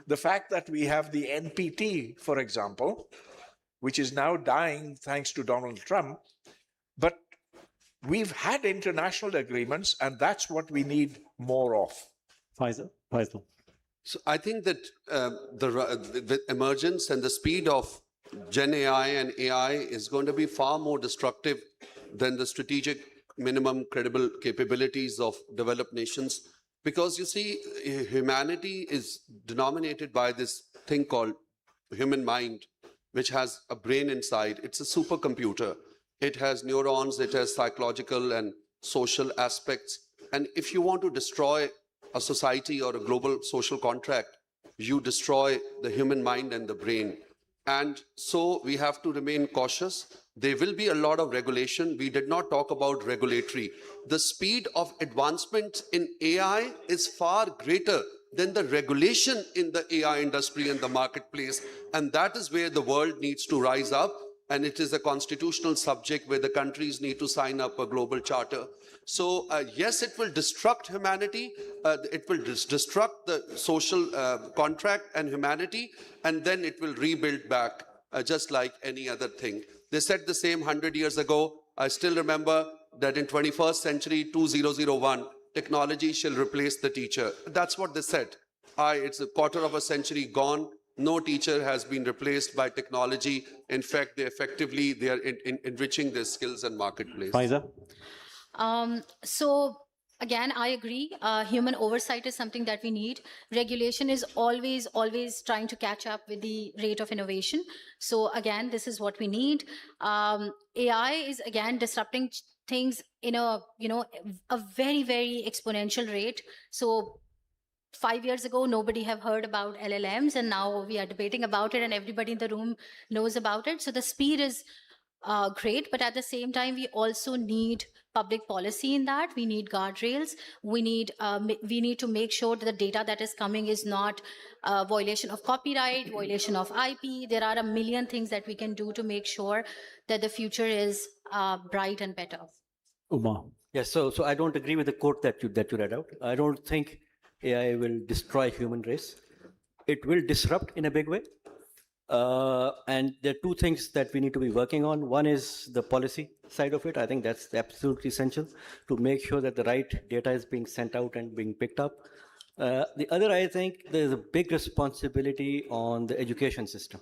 The fact that we have the NPT, for example, which is now dying thanks to Donald Trump, but we've had international agreements, and that's what we need more of. Faisal. So I think that the emergence and the speed of Gen AI and AI is going to be far more destructive than the strategic minimum credible capabilities of developed nations. Because you see, humanity is denominated by this thing called human mind, which has a brain inside. It's a supercomputer. It has neurons, it has psychological and social aspects. And if you want to destroy a society or a global social contract, you destroy the human mind and the brain. And so we have to remain cautious. There will be a lot of regulation. We did not talk about regulatory. The speed of advancement in AI is far greater than the regulation in the AI industry and the marketplace. And that is where the world needs to rise up. And it is a constitutional subject where the countries need to sign up a global charter. So yes, it will destruct humanity. It will destruct the social contract and humanity, and then it will rebuild back just like any other thing. They said the same 100 years ago. I still remember that in 21st century, 2001, technology shall replace the teacher. That's what they said. It's a quarter of a century gone. No teacher has been replaced by technology. In fact, they are enriching their skills and marketplace. Faiza? So again, I agree. Human oversight is something that we need. Regulation is always trying to catch up with the rate of innovation. So again, this is what we need. AI is again disrupting things in a very, very exponential rate. So 5 years ago, nobody have heard about LLMs, and now we are debating about it, and everybody in the room knows about it. So the speed is great, but at the same time, we also need public policy in that. We need guardrails. We need to make sure that the data that is coming is not a violation of copyright, violation of IP. There are a million things that we can do to make sure that the future is bright and better. Umar? Yes, so I don't agree with the quote that you read out. I don't think AI will destroy human race. It will disrupt in a big way. And there are two things that we need to be working on. One is the policy side of it. I think that's absolutely essential to make sure that the right data is being sent out and being picked up. The other, I think there's a big responsibility on the education system.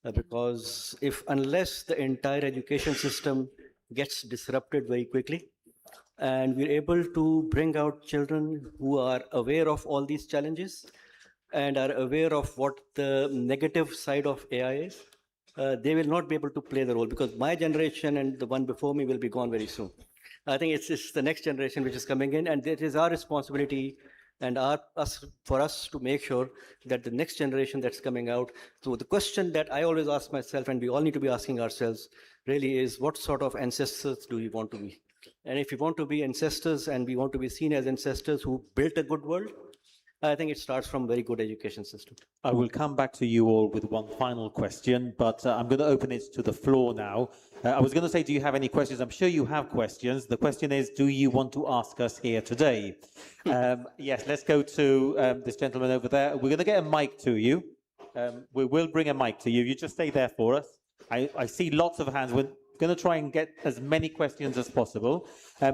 Because unless the entire education system gets disrupted very quickly, and we're able to bring out children who are aware of all these challenges and are aware of what the negative side of AI is, they will not be able to play the role, because my generation and the one before me will be gone very soon. I think it's the next generation which is coming in, and it is our responsibility and for us to make sure that the next generation that's coming out. So the question that I always ask myself, and we all need to be asking ourselves, really is, what sort of ancestors do we want to be? And if we want to be ancestors and we want to be seen as ancestors who built a good world, I think it starts from very good education system. I will come back to you all with one final question, but I'm going to open it to the floor now. I was going to say, do you have any questions? I'm sure you have questions. The question is, do you want to ask us here today? Yes, let's go to this gentleman over there. We're going to get a mic to you. We will bring a mic to you. You just stay there for us. I see lots of hands. We're going to try and get as many questions as possible.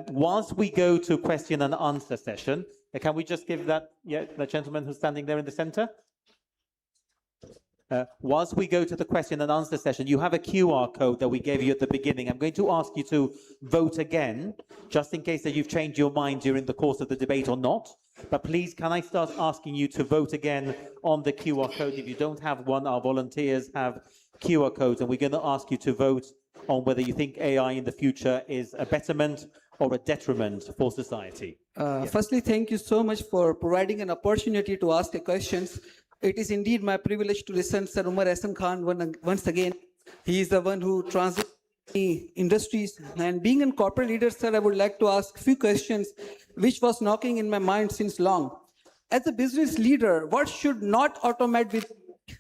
Whilst we go to question and answer session, Can we just give that, the gentleman who's standing there in the center? Whilst we go to the question and answer session, you have a QR code that we gave you at the beginning. I'm going to ask you to vote again, just in case that you've changed your mind during the course of the debate or not. But please, can I start asking you to vote again on the QR code? If you don't have one, our volunteers have QR codes, and we're going to ask you to vote on whether you think AI in the future is a betterment or a detriment for society. Firstly, thank you so much for providing an opportunity to ask the questions. It is indeed my privilege to listen to Sir Umar Ahsan Khan once again. He is the one who transited industries. And being a corporate leader, sir, I would like to ask a few questions which was knocking in my mind since long. As a business leader, what should not automate with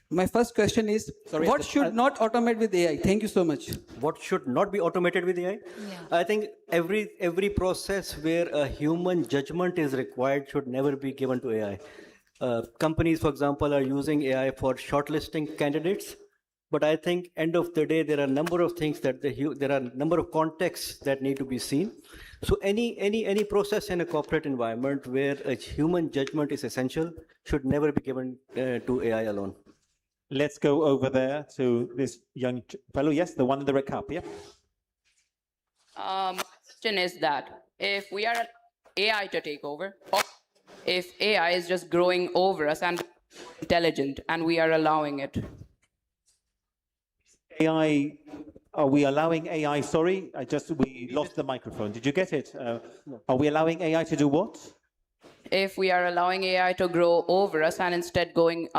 My first question is, what should not automate with AI? Thank you so much. What should not be automated with AI? I think every process where a human judgment is required should never be given to AI. Companies, for example, are using AI for shortlisting candidates, but I think end of the day there are a number of things that there are a number of contexts that need to be seen. So any process in a corporate environment where a human judgment is essential should never be given to AI alone. Let's go over there to this young fellow. Yes, the one in the red cap. Yeah. Question is that if we are AI to take over, or if AI is just growing over us and intelligent, and we are allowing it. AI, are we allowing AI? Sorry, we lost the microphone. Did you get it? Are we allowing AI to do what? If we are allowing AI to grow over us and instead going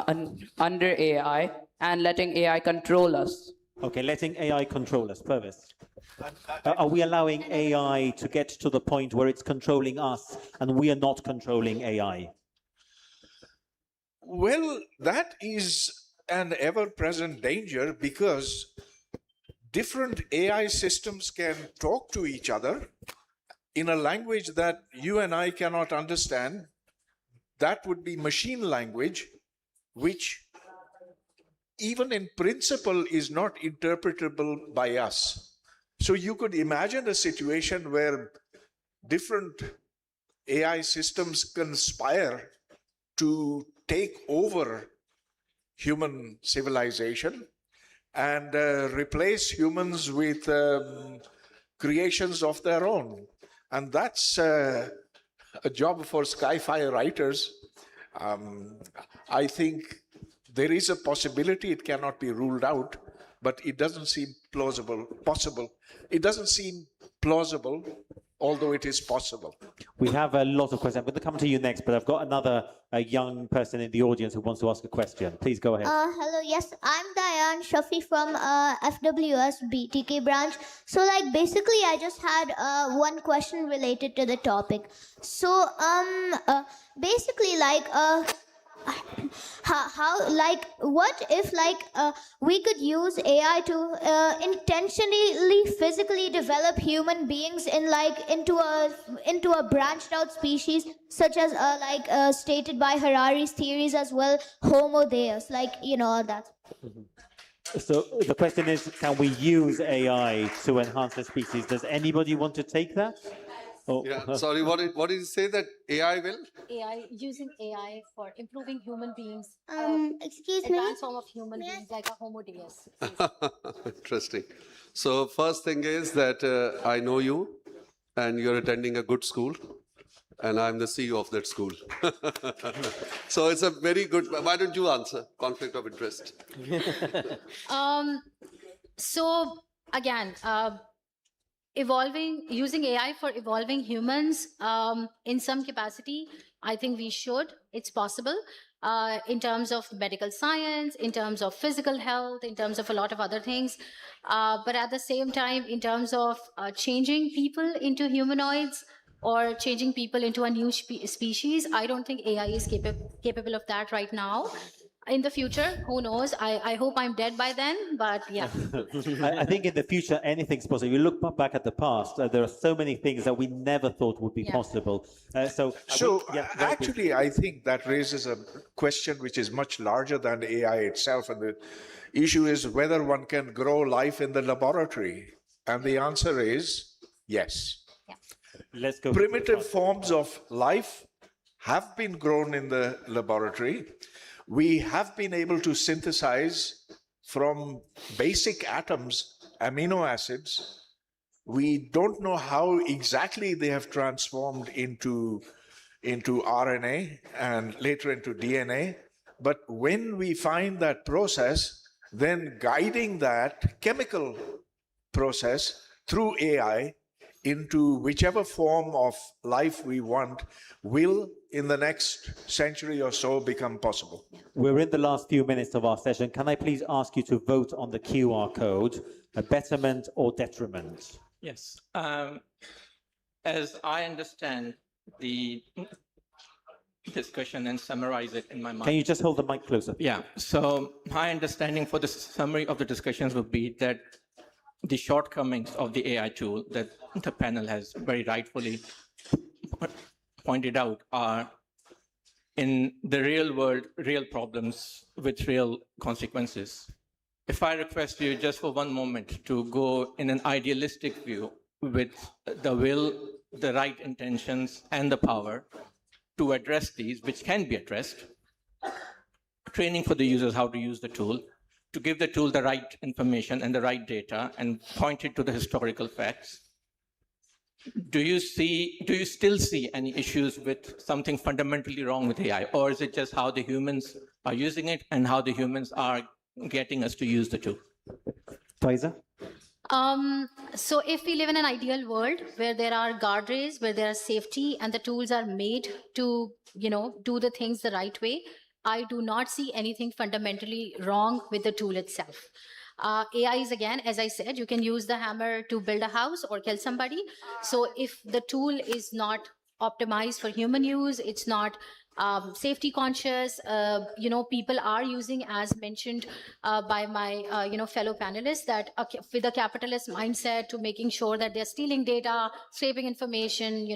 under AI and letting AI control us. Okay, letting AI control us. Pervez. Are we allowing AI to get to the point where it's controlling us and we are not controlling AI? Well, that is an ever-present danger because different AI systems can talk to each other in a language that you and I cannot understand. That would be machine language, which even in principle is not interpretable by us. So you could imagine a situation where different AI systems conspire to take over human civilization and replace humans with creations of their own. And that's a job for sci-fi writers. I think there is a possibility, it cannot be ruled out, but it doesn't seem possible. It doesn't seem plausible, although it is possible. We have a lot of questions. I'm going to come to you next, but I've got another young person in the audience who wants to ask a question. Please go ahead. Hello, yes, I'm Dayan Shafi from FWS BTK branch. So, basically, I just had one question related to the topic. So, basically, what if we could use AI to intentionally physically develop human beings into a branched out species, such as stated by Harari's theories as well, Homo Deus, all that. So the question is, can we use AI to enhance the species? Does anybody want to take that? Oh. Yeah, sorry, what did you say that AI will? AI, using AI for improving human beings. Excuse me? Advanced form of human beings, like a Homo Deus. Interesting. So first thing is that I know you and you're attending a good school and I'm the CEO of that school. So it's a very good, why don't you answer? Conflict of interest. So again, using AI for evolving humans in some capacity, I think we should. It's possible in terms of medical science, in terms of physical health, in terms of a lot of other things. But at the same time, in terms of changing people into humanoids or changing people into a new species, I don't think AI is capable of that right now. In the future, who knows? I hope I'm dead by then, but yeah. I think in the future, anything's possible. You look back at the past, there are so many things that we never thought would be possible. Actually, I think that raises a question which is much larger than AI itself. And the issue is whether one can grow life in the laboratory. And the answer is yes. Let's go. Primitive forms of life have been grown in the laboratory. We have been able to synthesize from basic atoms amino acids. We don't know how exactly they have transformed into RNA and later into DNA. But when we find that process, then guiding that chemical process through AI into whichever form of life we want will, in the next century or so, become possible. We're in the last few minutes of our session. Can I please ask you to vote on the QR code, a betterment or detriment? Yes. As I understand the discussion and summarize it in my mind. Can you just hold the mic closer? Yeah. So my understanding for the summary of the discussions would be that the shortcomings of the AI tool that the panel has very rightfully pointed out are in the real world, real problems with real consequences. If I request you just for one moment to go in an idealistic view with the will, the right intentions, and the power to address these, which can be addressed, training for the users how to use the tool, to give the tool the right information and the right data and point it to the historical facts. Do you still see any issues with something fundamentally wrong with AI, or is it just how the humans are using it and how the humans are getting us to use the tool? Faiza? So if we live in an ideal world where there are guardrails, where there are safety and the tools are made to, do the things the right way, I do not see anything fundamentally wrong with the tool itself. AI is, again, as I said, you can use the hammer to build a house or kill somebody. So if the tool is not optimized for human use, it's not safety conscious, people are using, as mentioned by my, fellow panelists, that with a capitalist mindset to making sure that they're stealing data, scraping information,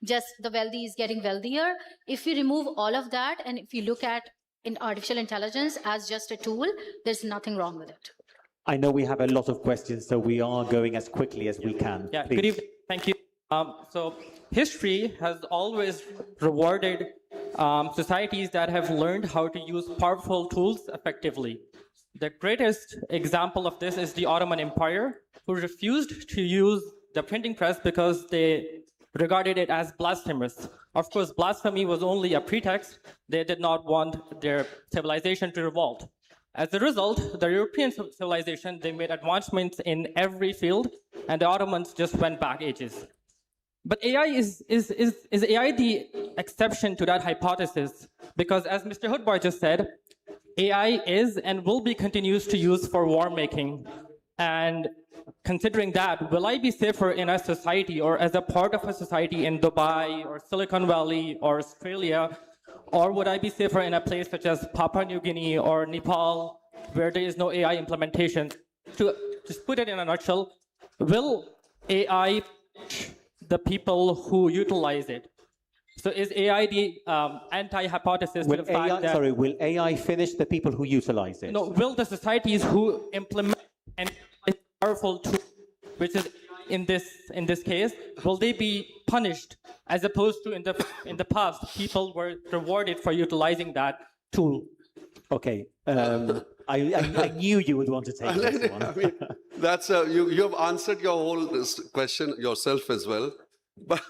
just the wealthy is getting wealthier. If we remove all of that, and if you look at artificial intelligence as just a tool, there's nothing wrong with it. I know we have a lot of questions, so we are going as quickly as we can. Yeah, Please. good evening. Thank you. So history has always rewarded societies that have learned how to use powerful tools effectively. The greatest example of this is the Ottoman Empire, who refused to use the printing press because they regarded it as blasphemous. Of course, blasphemy was only a pretext. They did not want their civilization to revolt. As a result, the European civilization, they made advancements in every field, and the Ottomans just went back ages. But AI is AI the exception to that hypothesis? Because as Mr. Hoodbhoy just said, AI is and will be continues to use for war making. And considering that, will I be safer in a society or as a part of a society in Dubai or Silicon Valley or Australia, or would I be safer in a place such as Papua New Guinea or Nepal, where there is no AI implementation? To just put it in a nutshell, will AI the people who utilize it? So is AI the anti-hypothesis to the fact that... Sorry, will AI finish the people who utilize it? No, will the societies who implement and powerful tool, which is in this case, will they be punished as opposed to in the past people were rewarded for utilizing that tool? Okay, I knew you would want to take this one. I mean, that's you have answered your whole question yourself as well. But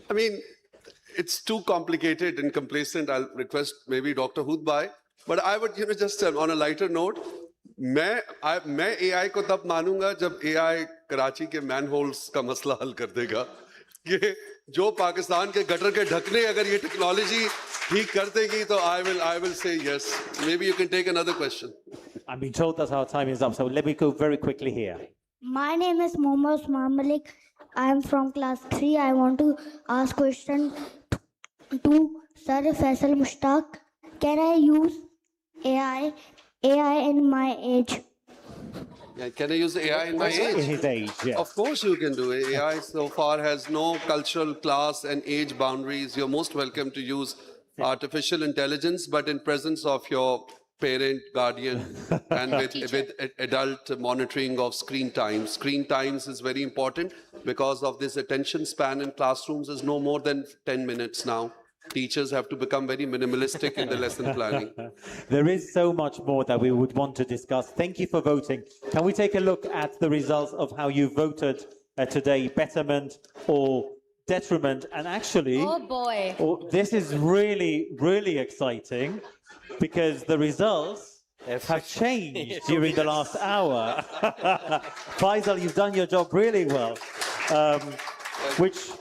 I mean, it's too complicated and complacent. I'll request maybe Dr. Hoodbhoy. But I would, just on a lighter note, मैं AI को तब मानूंगा जब AI Karachi के manholes का मसला हल कर देगा कि जो पाकिस्तान के गटर के ढकने अगर ये टेक्नोलॉजी ठीक कर देगी तो I will say yes. Maybe you can take another question. I'm being told that our time is up, so let me go very quickly here. My name is Mohammad Usman Malik. I am from class 3. I want to ask question to Sir Faisal Mushtaq. Can I use AI in my age? Yeah, can I use AI in my age? In his age, yes. Of course you can do it. AI so far has no cultural, class and age boundaries. You're most welcome to use artificial intelligence, but in presence of your parent, guardian, and with adult monitoring of screen time. Screen times is very important because of this attention span in classrooms is no more than 10 minutes now. teachers have to become very minimalistic in the lesson planning. There is so much more that we would want to discuss. Thank you for voting. Can we take a look at the results of how you voted today, Betterment or Detriment? And actually, Oh boy. this is really, really exciting because the results have changed during the last hour. Faisal, you've done your job really well, which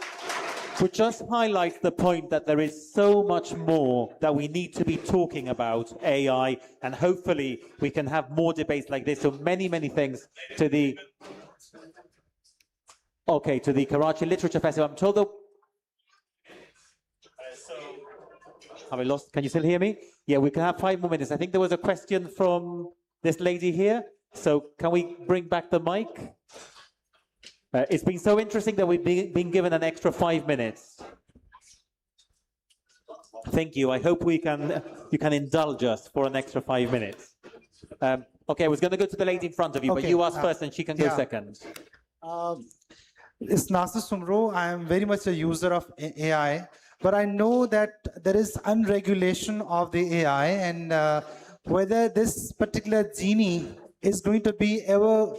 just highlights the point that there is so much more that we need to be talking about AI, and hopefully we can have more debates like this. So many, many thanks to the Karachi Literature Festival. I'm told have I lost? Can you still hear me? Yeah, we can have 5 more minutes. I think there was a question from this lady here. So can we bring back the mic? It's been so interesting that we've been given an extra 5 minutes. Thank you. I hope you can indulge us for an extra 5 minutes. Okay, I was going to go to the lady in front of you, but you asked first and she can go second. It's Nasir Sumro. I am very much a user of AI, but I know that there is unregulation of the AI, and whether this particular genie is going to be ever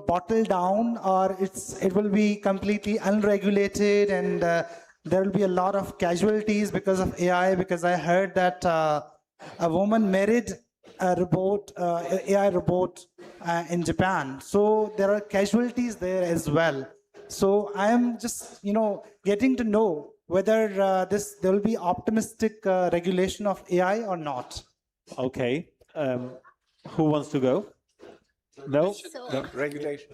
bottled down, or it will be completely unregulated, and there will be a lot of casualties because of AI. Because I heard that a woman married a robot, AI robot in Japan, so there are casualties there as well. So I am just getting to know whether there will be optimistic regulation of AI or not. Okay, who wants to go? No? Regulation.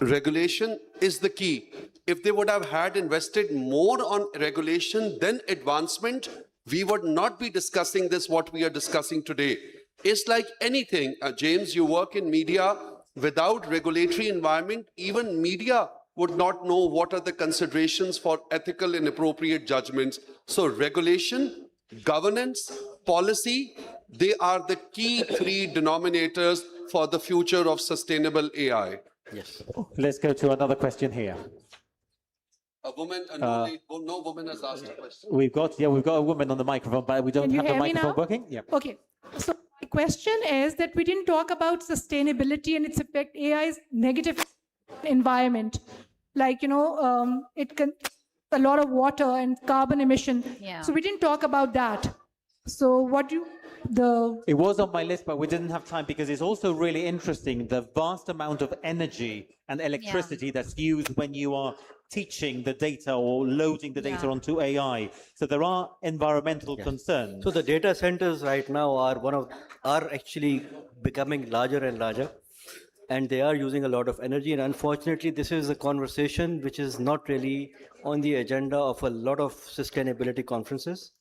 Regulation is the key. If they would have had invested more on regulation than advancement, we would not be discussing this, what we are discussing today. It's like anything. James, you work in media. Without regulatory environment, even media would not know what are the considerations for ethical and appropriate judgments. So regulation, governance, policy, they are the key 3 denominators for the future of sustainable AI. Yes. Let's go to another question here. A woman, no woman has asked a question. We've got a woman on the microphone, but we don't have the microphone working. Yeah. Okay. So my question is that we didn't talk about sustainability and its effect, AI's negative environment. Like, it can a lot of water and carbon emission. Yeah. So we didn't talk about that. So It was on my list, but we didn't have time because it's also really interesting, the vast amount of energy and electricity that's used when you are teaching the data or loading the data onto AI. So there are environmental concerns. So the data centers right now are actually becoming larger and larger, and they are using a lot of energy. And unfortunately, this is a conversation which is not really on the agenda of a lot of sustainability conferences.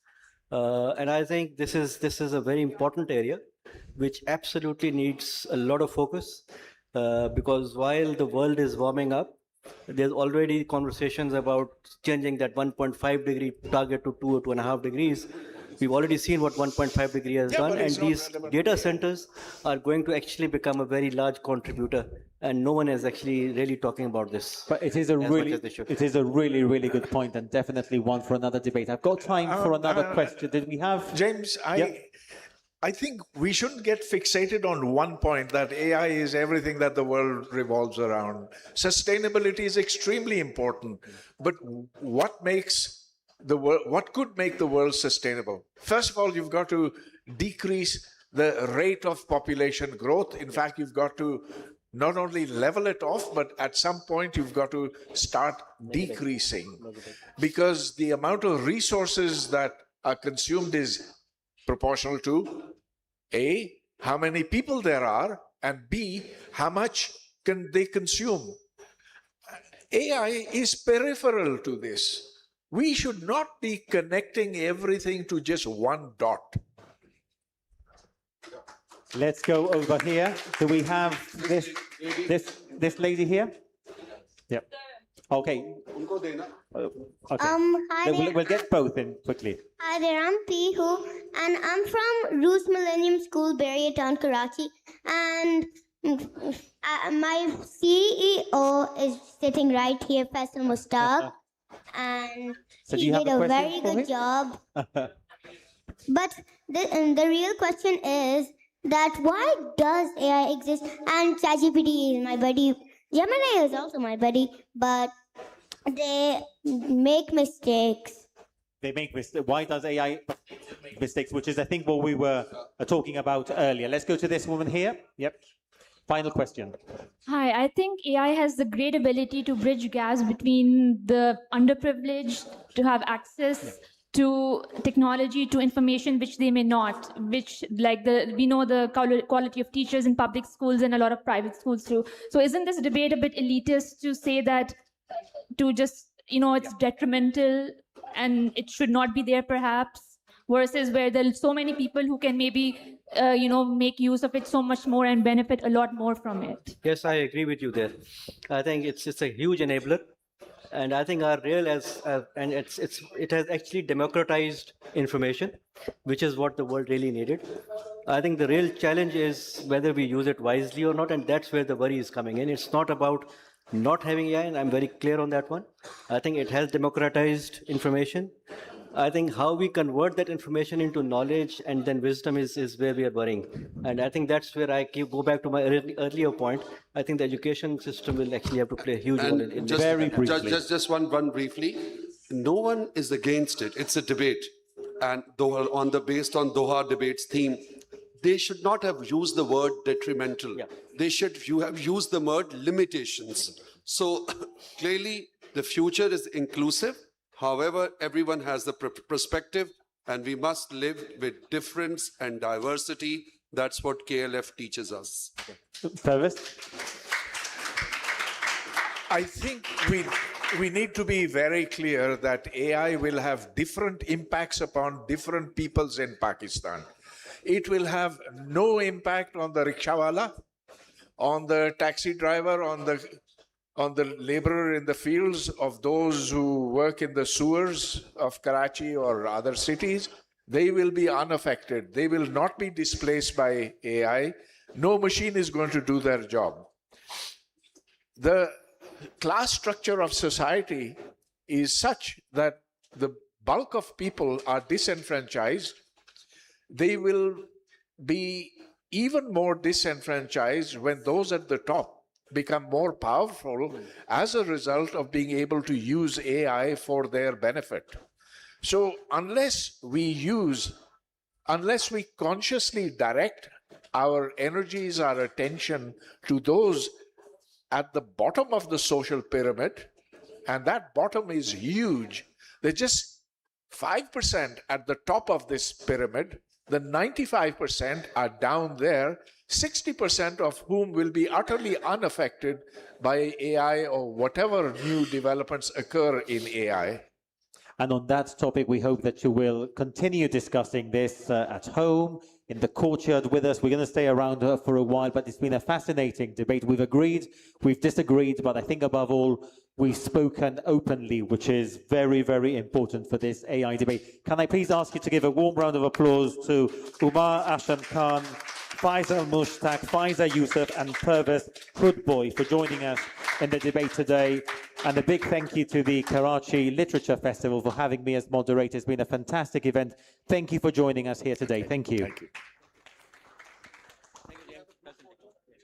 And I think this is a very important area which absolutely needs a lot of focus, because while the world is warming up, there's already conversations about changing that 1.5 degree target to 2 or 2.5 degrees. We've already seen what 1.5 degree has done, and these data centers are going to actually become a very large contributor, and no one is actually really talking about this. But it is a really, really good point, and definitely one for another debate. I've got time for another question. Did we have James? I think we shouldn't get fixated on one point, that AI is everything that the world revolves around. Sustainability is extremely important, but what could make the world sustainable? First of all, you've got to decrease the rate of population growth. In fact, you've got to not only level it off, but at some point you've got to start decreasing, because the amount of resources that are consumed is proportional to A, how many people there are, and B, how much can they consume. AI is peripheral to this. We should not be connecting everything to just one dot. Let's go over here. Do we have this lady here? Yep. Okay. Okay. Hi there. We'll get both in quickly. Hi there, I'm Pihu, and I'm from Roos Millennium School, Barrier Town, Karachi, and my CEO is sitting right here, Faisal Mushtaq, and So do he you have did a a question very for good him? job. But the real question is that why does AI exist? And ChatGPT is my buddy. Gemini is also my buddy, but they make mistakes. They make mistakes. Why does AI make mistakes? Which is, I think, what we were talking about earlier. Let's go to this woman here. Yep. Final question. Hi, I think AI has the great ability to bridge gaps between the underprivileged to have access to technology, to information which they may not, which like we know the quality of teachers in public schools and a lot of private schools too. So isn't this debate a bit elitist to say that, to just, it's detrimental and it should not be there perhaps, versus where there's so many people who can maybe, make use of it so much more and benefit a lot more from it? Yes, I agree with you there. I think it's a huge enabler, and I think our real and it has actually democratized information, which is what the world really needed. I think the real challenge is whether we use it wisely or not, and that's where the worry is coming in. It's not about not having AI, and I'm very clear on that one. I think it has democratized information. I think how we convert that information into knowledge and then wisdom is where we are worrying. And I think that's where I go back to my earlier point. I think the education system will actually have to play a huge role in just, very briefly. Just one briefly. No one is against it. It's a debate. And based on Doha debate's theme, they should not have used the word detrimental. Yeah. They should have used the word limitations. So clearly the future is inclusive. However, everyone has the perspective, and we must live with difference and diversity. That's what KLF teaches us. Pervez? I think we need to be very clear that AI will have different impacts upon different peoples in Pakistan. It will have no impact on the rickshawala, on the taxi driver, on the laborer in the fields, of those who work in the sewers of Karachi or other cities. They will be unaffected. They will not be displaced by AI. No machine is going to do their job. The class structure of society is such that the bulk of people are disenfranchised. They will be even more disenfranchised when those at the top become more powerful as a result of being able to use AI for their benefit. So unless we consciously direct our energies, our attention to those at the bottom of the social pyramid, and that bottom is huge, they're just 5% at the top of this pyramid, the 95% are down there, 60% of whom will be utterly unaffected by AI or whatever new developments occur in AI. And on that topic, we hope that you will continue discussing this at home, in the courtyard with us. We're going to stay around for a while, but it's been a fascinating debate. We've agreed, we've disagreed, but I think above all, we've spoken openly, which is very, very important for this AI debate. Can I please ask you to give a warm round of applause to Umar, Ahsan Khan, Faisal, Mushtaq, Faiza, Yousuf, and Pervez Hoodbhoy for joining us in the debate today. And a big thank you to the Karachi Literature Festival for having me as moderator. It's been a fantastic event. Thank you for joining us here today. Thank you. Thank you.